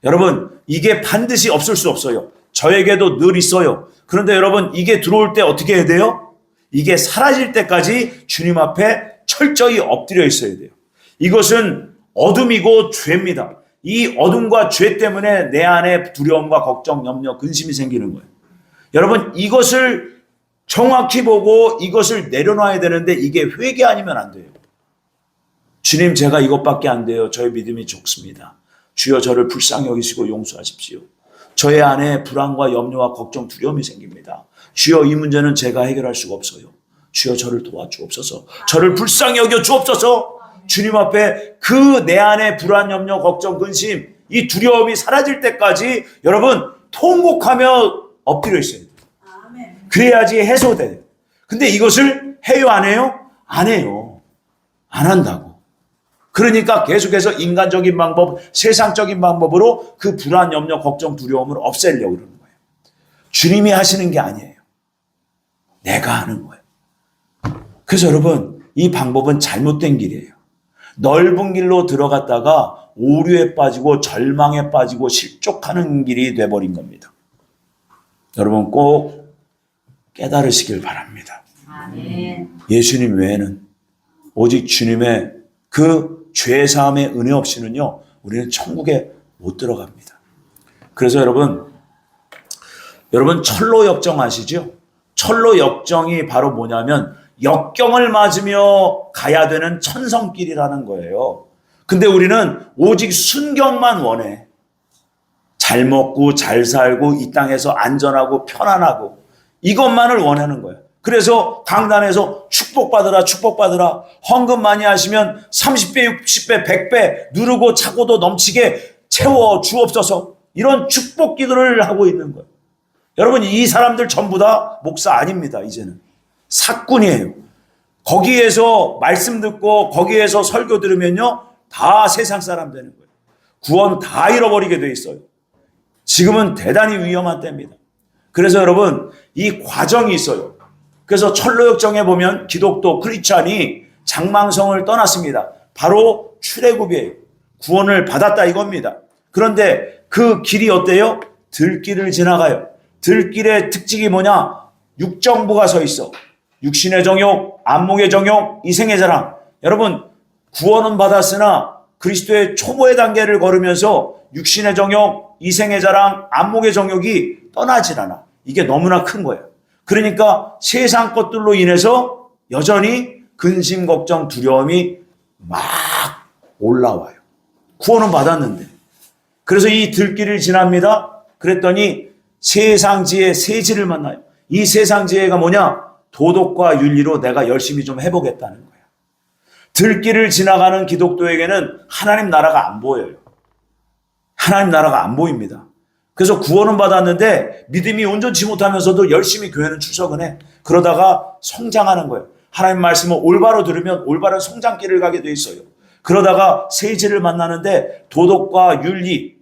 여러분, 이게 반드시 없을 수 없어요. 저에게도 늘 있어요. 그런데 여러분, 이게 들어올 때 어떻게 해야 돼요? 이게 사라질 때까지 주님 앞에 철저히 엎드려 있어야 돼요. 이것은 어둠이고 죄입니다. 이 어둠과 죄 때문에 내 안에 두려움과 걱정, 염려, 근심이 생기는 거예요. 여러분, 이것을 정확히 보고 이것을 내려놔야 되는데 이게 회개 아니면 안 돼요. 주님, 제가 이것밖에 안 돼요. 저의 믿음이 적습니다. 주여, 저를 불쌍히 여기시고 용서하십시오. 저의 안에 불안과 염려와 걱정, 두려움이 생깁니다. 주여, 이 문제는 제가 해결할 수가 없어요. 주여, 저를 도와주옵소서. 저를 불쌍히 여겨 주옵소서. 주님 앞에 그 내 안에 불안, 염려, 걱정, 근심, 이 두려움이 사라질 때까지 여러분 통곡하며 엎드려 있어야 돼요. 그래야지 해소돼요. 근데 이것을 해요, 안 해요? 안 해요. 안 한다고. 그러니까 계속해서 인간적인 방법, 세상적인 방법으로 그 불안, 염려, 걱정, 두려움을 없애려고 그러는 거예요. 주님이 하시는 게 아니에요. 내가 하는 거예요. 그래서 여러분, 이 방법은 잘못된 길이에요. 넓은 길로 들어갔다가 오류에 빠지고 절망에 빠지고 실족하는 길이 돼버린 겁니다. 여러분 꼭 깨달으시길 바랍니다. 아멘. 예수님 외에는 오직 주님의 그 죄사함의 은혜 없이는요, 우리는 천국에 못 들어갑니다. 그래서 여러분 철로 역정 아시죠? 철로 역정이 바로 뭐냐면 역경을 맞으며 가야 되는 천성길이라는 거예요. 근데 우리는 오직 순경만 원해. 잘 먹고 잘 살고 이 땅에서 안전하고 편안하고 이것만을 원하는 거예요. 그래서 강단에서 축복받으라 축복받으라, 헌금 많이 하시면 30배 60배 100배 누르고 차고도 넘치게 채워 주옵소서, 이런 축복 기도를 하고 있는 거예요. 여러분, 이 사람들 전부 다 목사 아닙니다. 이제는 사꾼이에요. 거기에서 말씀 듣고 거기에서 설교 들으면요 다 세상 사람 되는 거예요. 구원 다 잃어버리게 돼 있어요. 지금은 대단히 위험한 때입니다. 그래서 여러분, 이 과정이 있어요. 그래서 철로역정에 보면 기독교 크리스찬이 장망성을 떠났습니다. 바로 출애굽이에요. 구원을 받았다 이겁니다. 그런데 그 길이 어때요? 들길을 지나가요. 들길의 특징이 뭐냐? 육정부가 서 있어. 육신의 정욕, 안목의 정욕, 이생의 자랑. 여러분, 구원은 받았으나 그리스도의 초보의 단계를 걸으면서 육신의 정욕, 이생의 자랑, 안목의 정욕이 떠나질 않아. 이게 너무나 큰 거예요. 그러니까 세상 것들로 인해서 여전히 근심, 걱정, 두려움이 막 올라와요. 구원은 받았는데. 그래서 이 들길을 지납니다. 그랬더니 세상지혜 세지를 만나요. 이 세상지혜가 뭐냐? 도덕과 윤리로 내가 열심히 좀 해보겠다는 거예요. 들길을 지나가는 기독교에게는 하나님 나라가 안 보여요. 하나님 나라가 안 보입니다. 그래서 구원은 받았는데 믿음이 온전치 못하면서도 열심히 교회는 출석은 해. 그러다가 성장하는 거예요. 하나님 말씀을 올바로 들으면 올바른 성장길을 가게 돼 있어요. 그러다가 세지를 만나는데 도덕과 윤리,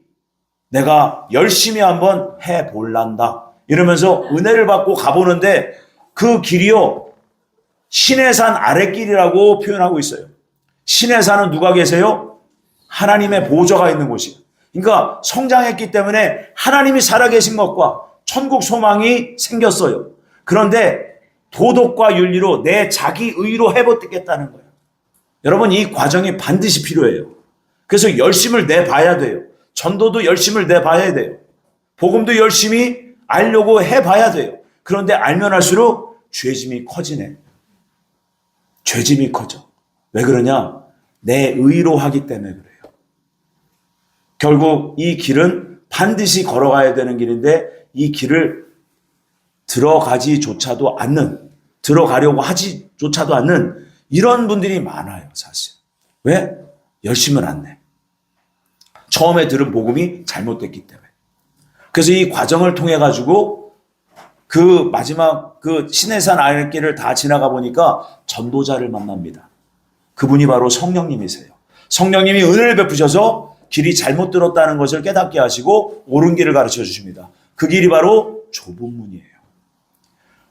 내가 열심히 한번 해볼란다 이러면서 은혜를 받고 가보는데 그 길이요, 신의 산 아랫길이라고 표현하고 있어요. 신의 산은 누가 계세요? 하나님의 보좌가 있는 곳이에요. 그러니까 성장했기 때문에 하나님이 살아계신 것과 천국 소망이 생겼어요. 그런데 도덕과 윤리로 내 자기 의로 해버리겠다는 거예요. 여러분, 이 과정이 반드시 필요해요. 그래서 열심을 내봐야 돼요. 전도도 열심을 내봐야 돼요. 복음도 열심히 알려고 해봐야 돼요. 그런데 알면 할수록 죄짐이 커지네. 죄짐이 커져. 왜 그러냐? 내 의로 하기 때문에 그래요. 결국 이 길은 반드시 걸어가야 되는 길인데 이 길을 들어가지조차도 않는, 들어가려고 하지조차도 않는 이런 분들이 많아요, 사실. 왜? 열심을 안 내. 처음에 들은 복음이 잘못됐기 때문에. 그래서 이 과정을 통해 가지고 그 마지막 그 시내산 아랫길을 다 지나가 보니까 전도자를 만납니다. 그분이 바로 성령님이세요. 성령님이 은혜를 베푸셔서 길이 잘못 들었다는 것을 깨닫게 하시고 옳은 길을 가르쳐 주십니다. 그 길이 바로 좁은 문이에요.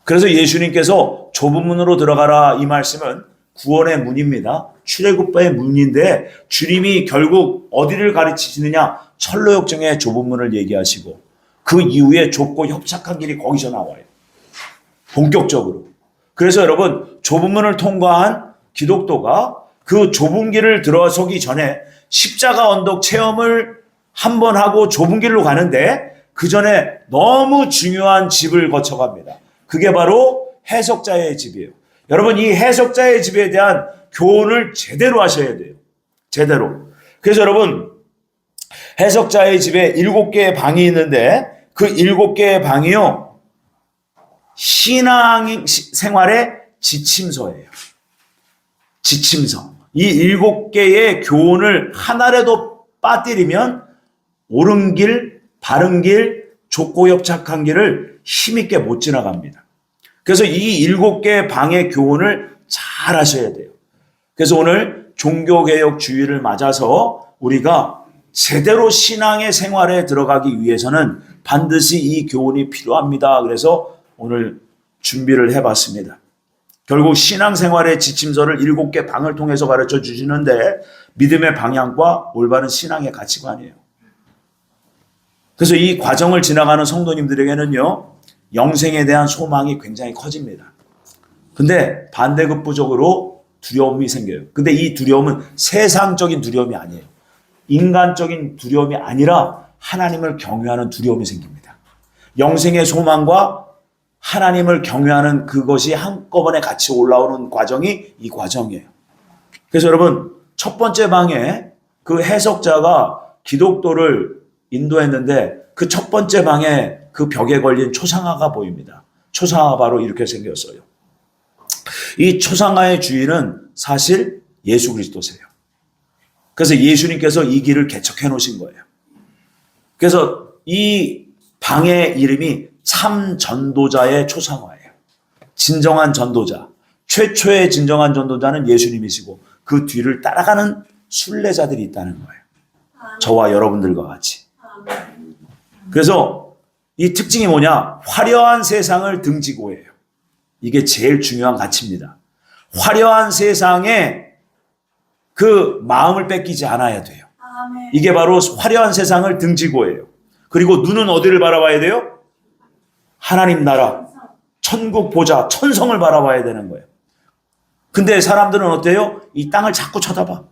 그래서 예수님께서 좁은 문으로 들어가라 이 말씀은 구원의 문입니다. 출애굽의 문인데 주님이 결국 어디를 가르치시느냐? 철로역정의 좁은 문을 얘기하시고 그 이후에 좁고 협착한 길이 거기서 나와요. 본격적으로. 그래서 여러분, 좁은 문을 통과한 기독도가 그 좁은 길을 들어서기 전에 십자가 언덕 체험을 한번 하고 좁은 길로 가는데 그 전에 너무 중요한 집을 거쳐갑니다. 그게 바로 해석자의 집이에요. 여러분, 이 해석자의 집에 대한 교훈을 제대로 하셔야 돼요. 제대로. 그래서 여러분, 해석자의 집에 7개의 방이 있는데 그 7개의 방이요, 신앙 생활의 지침서예요. 지침서. 이 7개의 교훈을 하나라도 빠뜨리면 옳은 길, 바른 길, 좁고 협착한 길을 힘있게 못 지나갑니다. 그래서 이 7개의 방의 교훈을 잘 하셔야 돼요. 그래서 오늘 종교개혁주의를 맞아서 우리가 제대로 신앙의 생활에 들어가기 위해서는 반드시 이 교훈이 필요합니다. 그래서 오늘 준비를 해봤습니다. 결국 신앙생활의 지침서를 7개 방을 통해서 가르쳐 주시는데 믿음의 방향과 올바른 신앙의 가치관이에요. 그래서 이 과정을 지나가는 성도님들에게는요, 영생에 대한 소망이 굉장히 커집니다. 근데 반대급부적으로 두려움이 생겨요. 근데 이 두려움은 세상적인 두려움이 아니에요. 인간적인 두려움이 아니라 하나님을 경외하는 두려움이 생깁니다. 영생의 소망과 하나님을 경외하는 그것이 한꺼번에 같이 올라오는 과정이 이 과정이에요. 그래서 여러분, 첫 번째 방에 그 해석자가 기독도를 인도했는데 그 첫 번째 방에 그 벽에 걸린 초상화가 보입니다. 초상화가 바로 이렇게 생겼어요. 이 초상화의 주인은 사실 예수 그리스도세요. 그래서 예수님께서 이 길을 개척해 놓으신 거예요. 그래서 이 방의 이름이 참 전도자의 초상화예요. 진정한 전도자. 최초의 진정한 전도자는 예수님이시고 그 뒤를 따라가는 순례자들이 있다는 거예요. 저와 여러분들과 같이. 그래서 이 특징이 뭐냐? 화려한 세상을 등지고예요. 이게 제일 중요한 가치입니다. 화려한 세상에 그 마음을 뺏기지 않아야 돼요. 이게 바로 화려한 세상을 등지고예요. 그리고 눈은 어디를 바라봐야 돼요? 하나님 나라, 천국 보좌, 천성을 바라봐야 되는 거예요. 근데 사람들은 어때요? 이 땅을 자꾸 쳐다봐.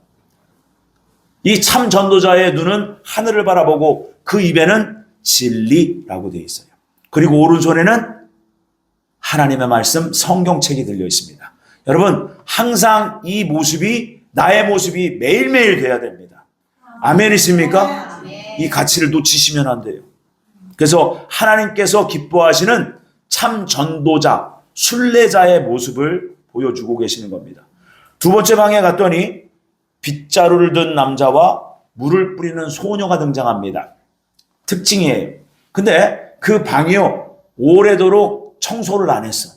이 참 전도자의 눈은 하늘을 바라보고 그 입에는 진리라고 되어 있어요. 그리고 오른손에는 하나님의 말씀, 성경책이 들려 있습니다. 여러분, 항상 이 모습이, 나의 모습이 매일매일 돼야 됩니다. 아멘이십니까? 이 가치를 놓치시면 안 돼요. 그래서 하나님께서 기뻐하시는 참 전도자, 순례자의 모습을 보여주고 계시는 겁니다. 두 번째 방에 갔더니 빗자루를 든 남자와 물을 뿌리는 소녀가 등장합니다. 특징이에요. 근데 그 방이요, 오래도록 청소를 안 했어.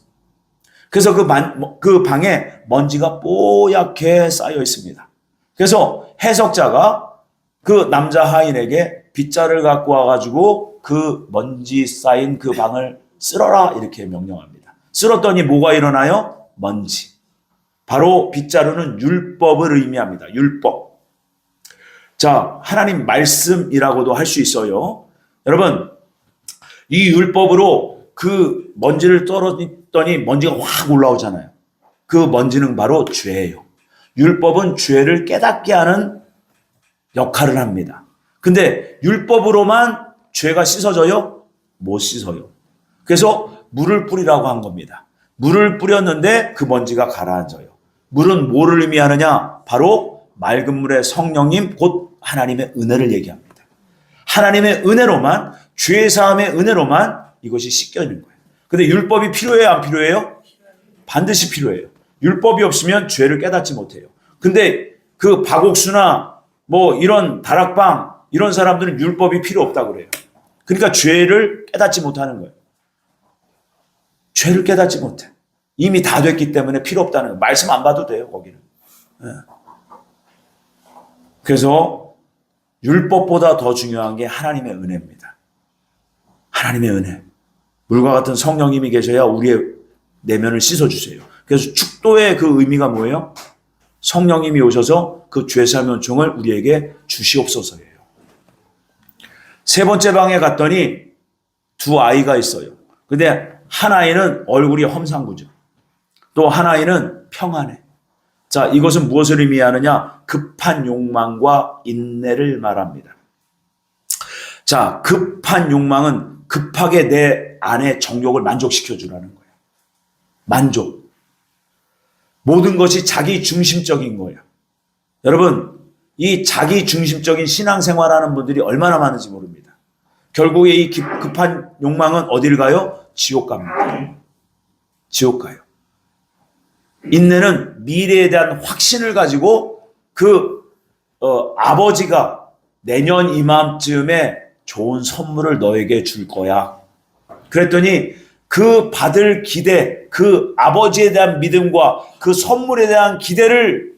그래서 그 방에 먼지가 뽀얗게 쌓여 있습니다. 그래서 해석자가 그 남자 하인에게 빗자루를 갖고 와가지고 그 먼지 쌓인 그 방을 쓸어라 이렇게 명령합니다. 쓸었더니 뭐가 일어나요? 먼지. 바로 빗자루는 율법을 의미합니다. 율법. 자, 하나님 말씀이라고도 할 수 있어요. 여러분, 이 율법으로 그 먼지를 떨어졌더니 먼지가 확 올라오잖아요. 그 먼지는 바로 죄예요. 율법은 죄를 깨닫게 하는 역할을 합니다. 근데 율법으로만 죄가 씻어져요? 못 씻어요. 그래서 물을 뿌리라고 한 겁니다. 물을 뿌렸는데 그 먼지가 가라앉아요. 물은 뭐를 의미하느냐? 바로 맑은 물의 성령님 곧 하나님의 은혜를 얘기합니다. 하나님의 은혜로만, 죄사함의 은혜로만 이것이 씻겨지는 거예요. 근데 율법이 필요해요, 안 필요해요? 반드시 필요해요. 율법이 없으면 죄를 깨닫지 못해요. 근데 그 박옥수나 뭐 이런 다락방 이런 사람들은 율법이 필요 없다고 그래요. 그러니까 죄를 깨닫지 못하는 거예요. 죄를 깨닫지 못해. 이미 다 됐기 때문에 필요 없다는 거예요. 말씀 안 봐도 돼요, 거기는. 그래서 율법보다 더 중요한 게 하나님의 은혜입니다. 하나님의 은혜. 물과 같은 성령님이 계셔야 우리의 내면을 씻어주세요. 그래서 축도의 그 의미가 뭐예요? 성령님이 오셔서 그 죄사면 종을 우리에게 주시옵소서예요. 세 번째 방에 갔더니 두 아이가 있어요. 근데 한 아이는 얼굴이 험상궂어. 또 한 아이는 평안해. 자, 이것은 무엇을 의미하느냐? 급한 욕망과 인내를 말합니다. 자, 급한 욕망은 급하게 내 안의 정욕을 만족시켜 주라는 거예요. 만족. 모든 것이 자기 중심적인 거예요. 여러분, 이 자기 중심적인 신앙생활하는 분들이 얼마나 많은지 모릅니다. 결국에 이 급한 욕망은 어디를 가요? 지옥 갑니다. 지옥 가요. 인내는 미래에 대한 확신을 가지고 아버지가 내년 이맘쯤에 좋은 선물을 너에게 줄 거야. 그랬더니 그 받을 기대, 그 아버지에 대한 믿음과 그 선물에 대한 기대를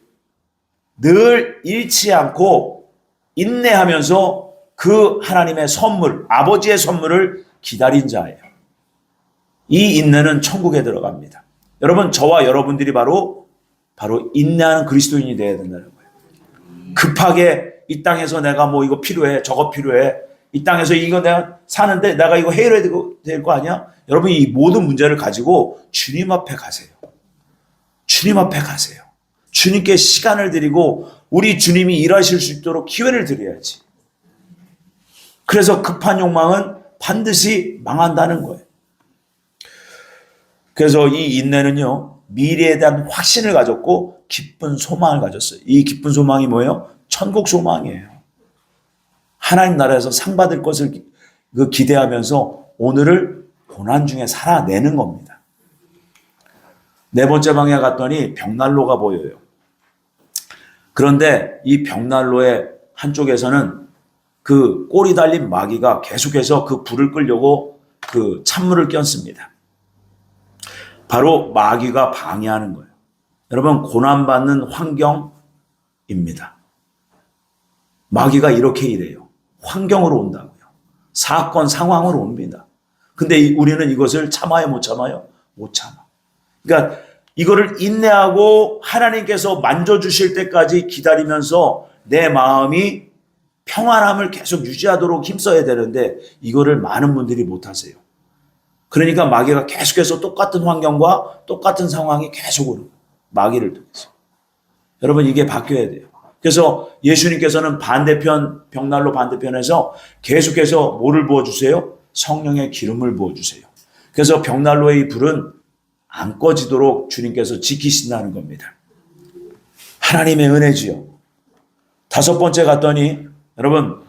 늘 잃지 않고 인내하면서 그 하나님의 선물, 아버지의 선물을 기다린 자예요. 이 인내는 천국에 들어갑니다. 여러분, 저와 여러분들이 바로 인내하는 그리스도인이 되어야 된다는 거예요. 급하게 이 땅에서 내가 뭐 이거 필요해, 저거 필요해, 이 땅에서 이거 내가 사는데 내가 이거 해결해야 될 거 아니야? 여러분, 이 모든 문제를 가지고 주님 앞에 가세요. 주님 앞에 가세요. 주님께 시간을 드리고 우리 주님이 일하실 수 있도록 기회를 드려야지. 그래서 급한 욕망은 반드시 망한다는 거예요. 그래서 이 인내는요, 미래에 대한 확신을 가졌고 기쁜 소망을 가졌어요. 이 기쁜 소망이 뭐예요? 천국 소망이에요. 하나님 나라에서 상 받을 것을 기대하면서 오늘을 고난 중에 살아내는 겁니다. 네 번째 방에 갔더니 벽난로가 보여요. 그런데 이 벽난로의 한쪽에서는 그 꼬리 달린 마귀가 계속해서 그 불을 끌려고 그 찬물을 꼈습니다. 바로 마귀가 방해하는 거예요. 여러분, 고난받는 환경입니다. 마귀가 이렇게 일해요. 환경으로 온다고요. 사건, 상황으로 옵니다. 근데 우리는 이것을 참아요, 못 참아요? 못 참아. 그러니까 이거를 인내하고 하나님께서 만져주실 때까지 기다리면서 내 마음이 평안함을 계속 유지하도록 힘써야 되는데 이거를 많은 분들이 못하세요. 그러니까 마귀가 계속해서 똑같은 환경과 똑같은 상황이 계속 오는 거예요. 마귀를 통해서. 여러분, 이게 바뀌어야 돼요. 그래서 예수님께서는 반대편, 벽난로 반대편에서 계속해서 뭐를 부어주세요? 성령의 기름을 부어주세요. 그래서 벽난로의 이 불은 안 꺼지도록 주님께서 지키신다는 겁니다. 하나님의 은혜지요. 다섯 번째 갔더니 여러분,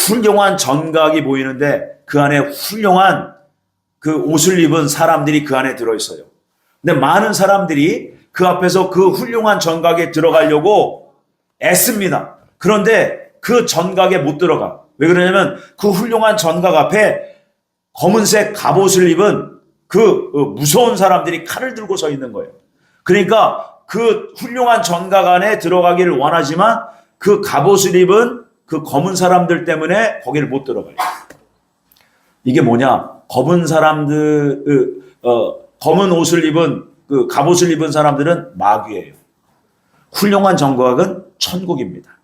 훌륭한 전각이 보이는데 그 안에 훌륭한 그 옷을 입은 사람들이 그 안에 들어있어요. 근데 많은 사람들이 그 앞에서 그 훌륭한 전각에 들어가려고 애씁니다. 그런데 그 전각에 못 들어가. 왜 그러냐면 그 훌륭한 전각 앞에 검은색 갑옷을 입은 그 무서운 사람들이 칼을 들고 서 있는 거예요. 그러니까 그 훌륭한 전각 안에 들어가기를 원하지만 그 갑옷을 입은 그 검은 사람들 때문에 거기를 못 들어가요. 이게 뭐냐? 검은 옷을 입은 그 갑옷을 입은 사람들은 마귀예요. 훌륭한 전각은 천국입니다.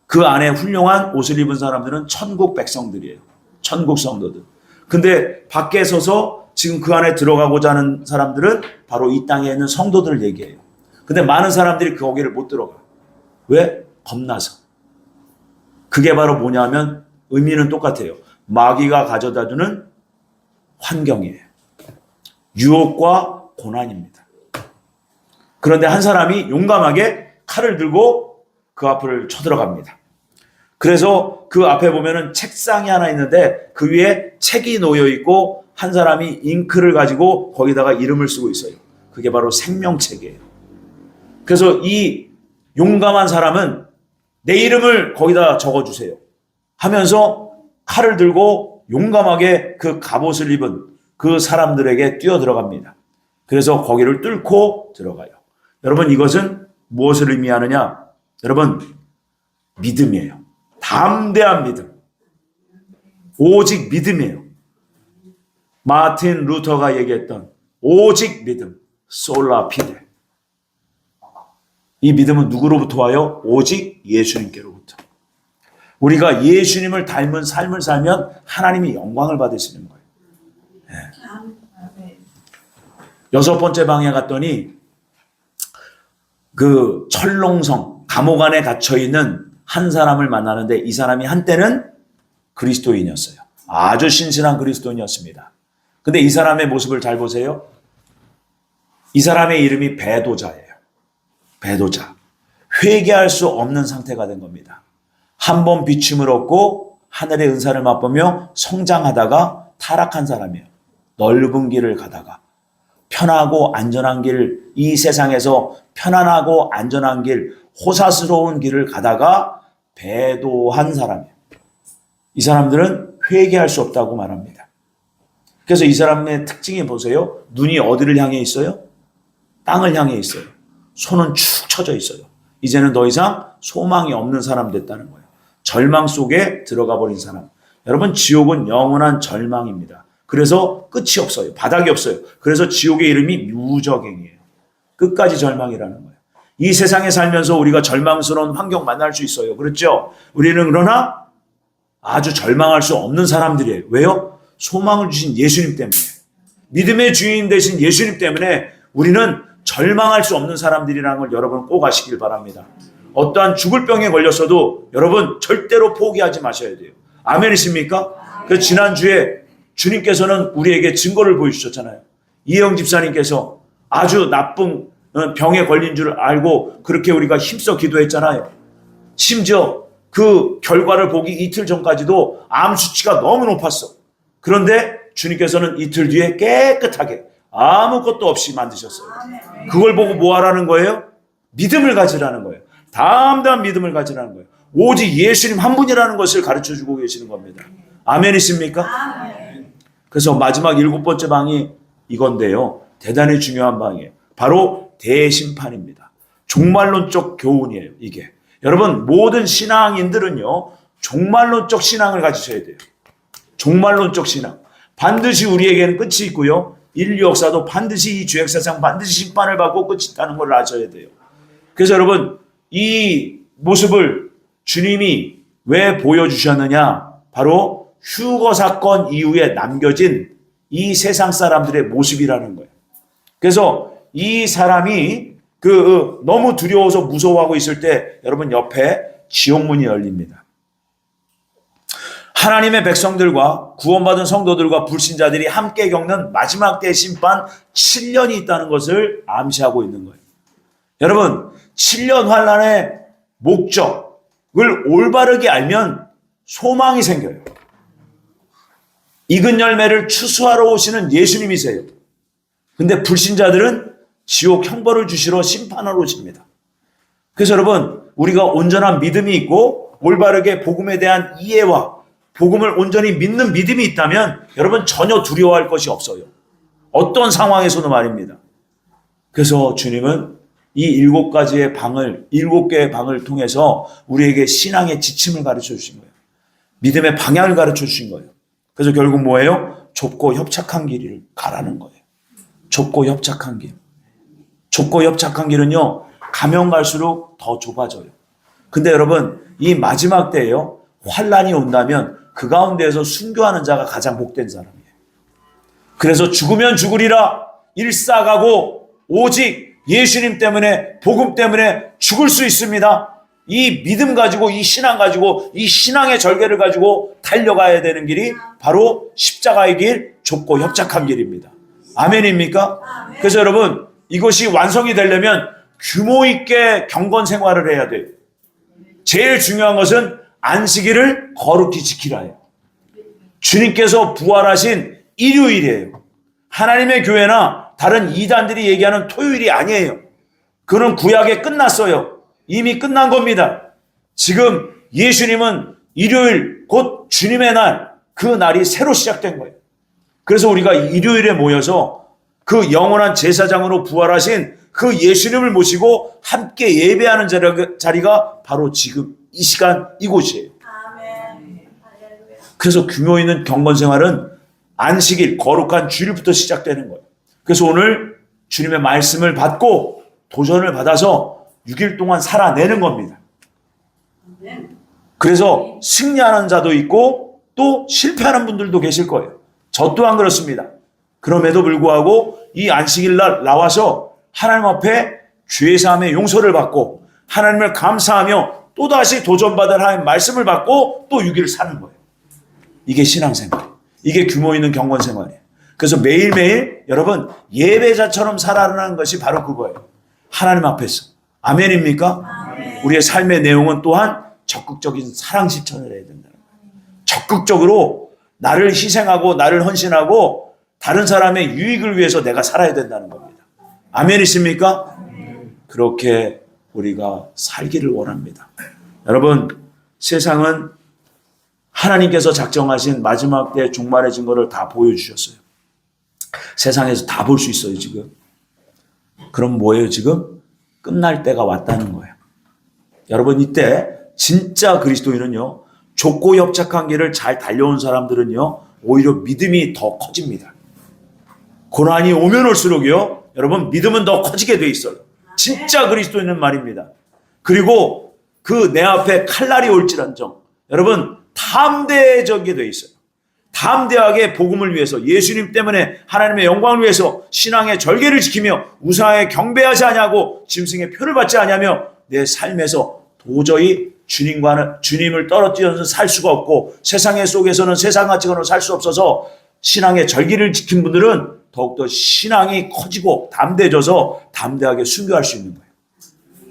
그 안에 훌륭한 옷을 입은 사람들은 천국 백성들이에요. 천국 성도들. 근데 밖에 서서 지금 그 안에 들어가고자 하는 사람들은 바로 이 땅에 있는 성도들을 얘기해요. 근데 많은 사람들이 거기를 못 들어가. 왜? 겁나서. 그게 바로 뭐냐면 의미는 똑같아요. 마귀가 가져다주는 환경이에요. 유혹과 고난입니다. 그런데 한 사람이 용감하게 칼을 들고 그 앞을 쳐들어갑니다. 그래서 그 앞에 보면은 책상이 하나 있는데 그 위에 책이 놓여 있고 한 사람이 잉크를 가지고 거기다가 이름을 쓰고 있어요. 그게 바로 생명책이에요. 그래서 이 용감한 사람은 내 이름을 거기다 적어주세요 하면서 칼을 들고 용감하게 그 갑옷을 입은 그 사람들에게 뛰어 들어갑니다. 그래서 거기를 뚫고 들어가요. 여러분, 이것은 무엇을 의미하느냐? 여러분, 믿음이에요. 담대한 믿음. 오직 믿음이에요. 마틴 루터가 얘기했던 오직 믿음. 솔라 피데. 이 믿음은 누구로부터 와요? 오직 예수님께로부터. 우리가 예수님을 닮은 삶을 살면 하나님이 영광을 받으시는 거예요. 네. 6번째 방에 갔더니 그 철롱성 감옥 안에 갇혀 있는 한 사람을 만나는데 이 사람이 한때는 그리스도인이었어요. 아주 신실한 그리스도인이었습니다. 근데 이 사람의 모습을 잘 보세요. 이 사람의 이름이 배도자예요. 배도자. 회개할 수 없는 상태가 된 겁니다. 한 번 비춤을 얻고 하늘의 은사를 맛보며 성장하다가 타락한 사람이에요. 넓은 길을 가다가 편하고 안전한 길, 이 세상에서 편안하고 안전한 길, 호사스러운 길을 가다가 배도한 사람이에요. 이 사람들은 회개할 수 없다고 말합니다. 그래서 이 사람의 특징이 보세요. 눈이 어디를 향해 있어요? 땅을 향해 있어요. 손은 축 처져 있어요. 이제는 더 이상 소망이 없는 사람 됐다는 거예요. 절망 속에 들어가 버린 사람. 여러분, 지옥은 영원한 절망입니다. 그래서 끝이 없어요. 바닥이 없어요. 그래서 지옥의 이름이 무적행이에요. 끝까지 절망이라는 거예요. 이 세상에 살면서 우리가 절망스러운 환경 만날 수 있어요. 그렇죠? 우리는 그러나 아주 절망할 수 없는 사람들이에요. 왜요? 소망을 주신 예수님 때문에. 믿음의 주인 되신 예수님 때문에 우리는 절망할 수 없는 사람들이라는 걸 여러분 꼭 아시길 바랍니다. 어떠한 죽을 병에 걸렸어도 여러분 절대로 포기하지 마셔야 돼요. 아멘이십니까? 그래서 지난주에 주님께서는 우리에게 증거를 보여주셨잖아요. 이혜영 집사님께서 아주 나쁜 병에 걸린 줄 알고 그렇게 우리가 힘써 기도했잖아요. 심지어 그 결과를 보기 이틀 전까지도 암 수치가 너무 높았어. 그런데 주님께서는 이틀 뒤에 깨끗하게 아무것도 없이 만드셨어요. 그걸 보고 뭐 하라는 거예요? 믿음을 가지라는 거예요. 담대한 믿음을 가지라는 거예요. 오직 예수님 한 분이라는 것을 가르쳐주고 계시는 겁니다. 아멘이십니까? 그래서 마지막 7번째 방이 이건데요. 대단히 중요한 방이에요. 바로 대심판입니다. 종말론적 교훈이에요. 이게. 여러분, 모든 신앙인들은요. 종말론적 신앙을 가지셔야 돼요. 종말론적 신앙. 반드시 우리에게는 끝이 있고요. 인류 역사도 반드시 이 죄악세상 반드시 심판을 받고 끝이 있다는 걸 아셔야 돼요. 그래서 여러분, 이 모습을 주님이 왜 보여주셨느냐? 바로 휴거 사건 이후에 남겨진 이 세상 사람들의 모습이라는 거예요. 그래서 이 사람이 너무 두려워서 무서워하고 있을 때 여러분 옆에 지옥문이 열립니다. 하나님의 백성들과 구원받은 성도들과 불신자들이 함께 겪는 마지막 때의 심판 7년이 있다는 것을 암시하고 있는 거예요. 여러분, 7년 환난의 목적을 올바르게 알면 소망이 생겨요. 익은 열매를 추수하러 오시는 예수님이세요. 근데 불신자들은 지옥 형벌을 주시러 심판하러 오십니다. 그래서 여러분, 우리가 온전한 믿음이 있고 올바르게 복음에 대한 이해와 복음을 온전히 믿는 믿음이 있다면 여러분 전혀 두려워할 것이 없어요. 어떤 상황에서도 말입니다. 그래서 주님은 이 7가지의 방을, 7개의 방을 통해서 우리에게 신앙의 지침을 가르쳐 주신 거예요. 믿음의 방향을 가르쳐 주신 거예요. 그래서 결국 뭐예요? 좁고 협착한 길을 가라는 거예요. 좁고 협착한 길. 좁고 협착한 길은요, 가면 갈수록 더 좁아져요. 근데 여러분, 이 마지막 때에요, 환난이 온다면 그 가운데에서 순교하는 자가 가장 복된 사람이에요. 그래서 죽으면 죽으리라 일사가고 오직 예수님 때문에, 복음 때문에 죽을 수 있습니다. 이 믿음 가지고, 이 신앙 가지고, 이 신앙의 절개를 가지고 달려가야 되는 길이 바로 십자가의 길, 좁고 협착한 길입니다. 아멘입니까? 그래서 여러분, 이것이 완성이 되려면 규모 있게 경건 생활을 해야 돼요. 제일 중요한 것은 안식일을 거룩히 지키라예요. 주님께서 부활하신 일요일이에요. 하나님의 교회나 다른 이단들이 얘기하는 토요일이 아니에요. 그는 구약에 끝났어요. 이미 끝난 겁니다. 지금 예수님은 일요일, 곧 주님의 날, 그 날이 새로 시작된 거예요. 그래서 우리가 일요일에 모여서 그 영원한 제사장으로 부활하신 그 예수님을 모시고 함께 예배하는 자리가 바로 지금 이 시간 이곳이에요. 그래서 규모 있는 경건 생활은 안식일, 거룩한 주일부터 시작되는 거예요. 그래서 오늘 주님의 말씀을 받고 도전을 받아서 6일 동안 살아내는 겁니다. 그래서 승리하는 자도 있고 또 실패하는 분들도 계실 거예요. 저 또한 그렇습니다. 그럼에도 불구하고 이 안식일 날 나와서 하나님 앞에 죄사함의 용서를 받고 하나님을 감사하며 또다시 도전받을 하나님 말씀을 받고 또 6일을 사는 거예요. 이게 신앙생활이에요. 이게 규모 있는 경건생활이에요. 그래서 매일매일 여러분 예배자처럼 살아가는 것이 바로 그거예요. 하나님 앞에서. 아멘입니까? 아멘. 우리의 삶의 내용은 또한 적극적인 사랑 실천을 해야 된다는 거예요. 적극적으로 나를 희생하고 나를 헌신하고 다른 사람의 유익을 위해서 내가 살아야 된다는 겁니다. 아멘이십니까? 아멘. 그렇게 우리가 살기를 원합니다. 여러분, 세상은 하나님께서 작정하신 마지막 때 종말의 증거를 다 보여주셨어요. 세상에서 다 볼 수 있어요, 지금. 그럼 뭐예요, 지금? 끝날 때가 왔다는 거예요. 여러분, 이때 진짜 그리스도인은요, 좁고 협착한 길을 잘 달려온 사람들은요, 오히려 믿음이 더 커집니다. 고난이 오면 올수록요, 여러분, 믿음은 더 커지게 돼 있어요. 진짜 그리스도인은 말입니다. 그리고 그 내 앞에 칼날이 올지란정, 여러분, 담대적이게 돼 있어요. 담대하게 복음을 위해서, 예수님 때문에 하나님의 영광을 위해서 신앙의 절개를 지키며 우상에 경배하지 아니하고 짐승의 표를 받지 아니하며 내 삶에서 도저히 주님을 떨어뜨려서 살 수가 없고 세상의 속에서는 세상 가치관으로 살 수 없어서 신앙의 절기를 지킨 분들은 더욱더 신앙이 커지고 담대해져서 담대하게 순교할 수 있는 거예요.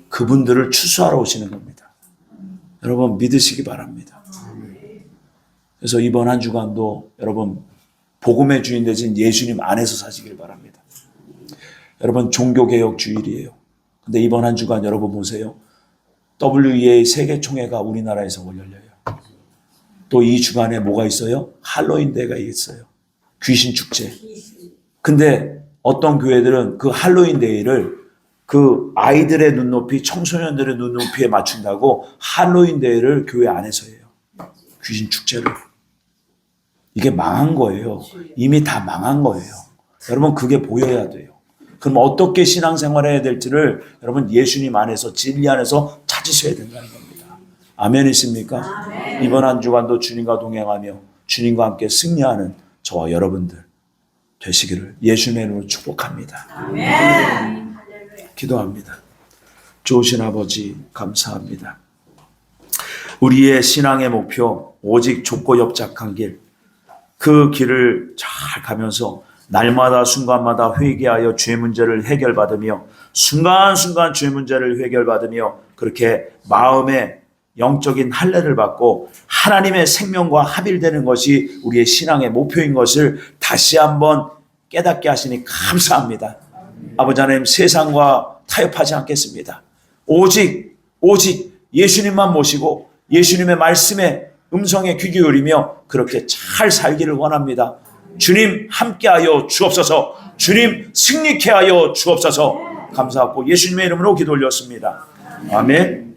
그분들을 추수하러 오시는 겁니다. 여러분 믿으시기 바랍니다. 그래서 이번 한 주간도 여러분 복음의 주인 되신 예수님 안에서 사시길 바랍니다. 여러분 종교개혁 주일이에요. 근데 이번 한 주간 여러분 보세요. WEA 세계총회가 우리나라에서 열려요. 또 이 주간에 뭐가 있어요? 할로윈 데이가 있어요. 귀신 축제. 근데 어떤 교회들은 그 할로윈 데이를 그 아이들의 눈높이, 청소년들의 눈높이에 맞춘다고 할로윈 데이를 교회 안에서 해요. 귀신 축제를. 이게 망한 거예요. 이미 다 망한 거예요. 여러분 그게 보여야 돼요. 그럼 어떻게 신앙생활을 해야 될지를 여러분 예수님 안에서 진리 안에서 찾으셔야 된다는 겁니다. 아멘이십니까? 아멘. 이번 한 주간도 주님과 동행하며 주님과 함께 승리하는 저와 여러분들 되시기를 예수님의 이름으로 축복합니다. 아멘. 기도합니다. 좋으신 아버지 감사합니다. 우리의 신앙의 목표 오직 좁고 협착한 길, 그 길을 잘 가면서 날마다 순간마다 회개하여 죄 문제를 해결받으며 순간순간 죄 문제를 해결받으며 그렇게 마음의 영적인 할례를 받고 하나님의 생명과 합일되는 것이 우리의 신앙의 목표인 것을 다시 한번 깨닫게 하시니 감사합니다. 아버지 하나님 세상과 타협하지 않겠습니다. 오직 예수님만 모시고 예수님의 말씀에 음성에 귀 기울이며 그렇게 잘 살기를 원합니다. 주님 함께하여 주옵소서. 주님 승리케 하여 주옵소서. 감사하고 예수님의 이름으로 기도 올렸습니다. 아멘.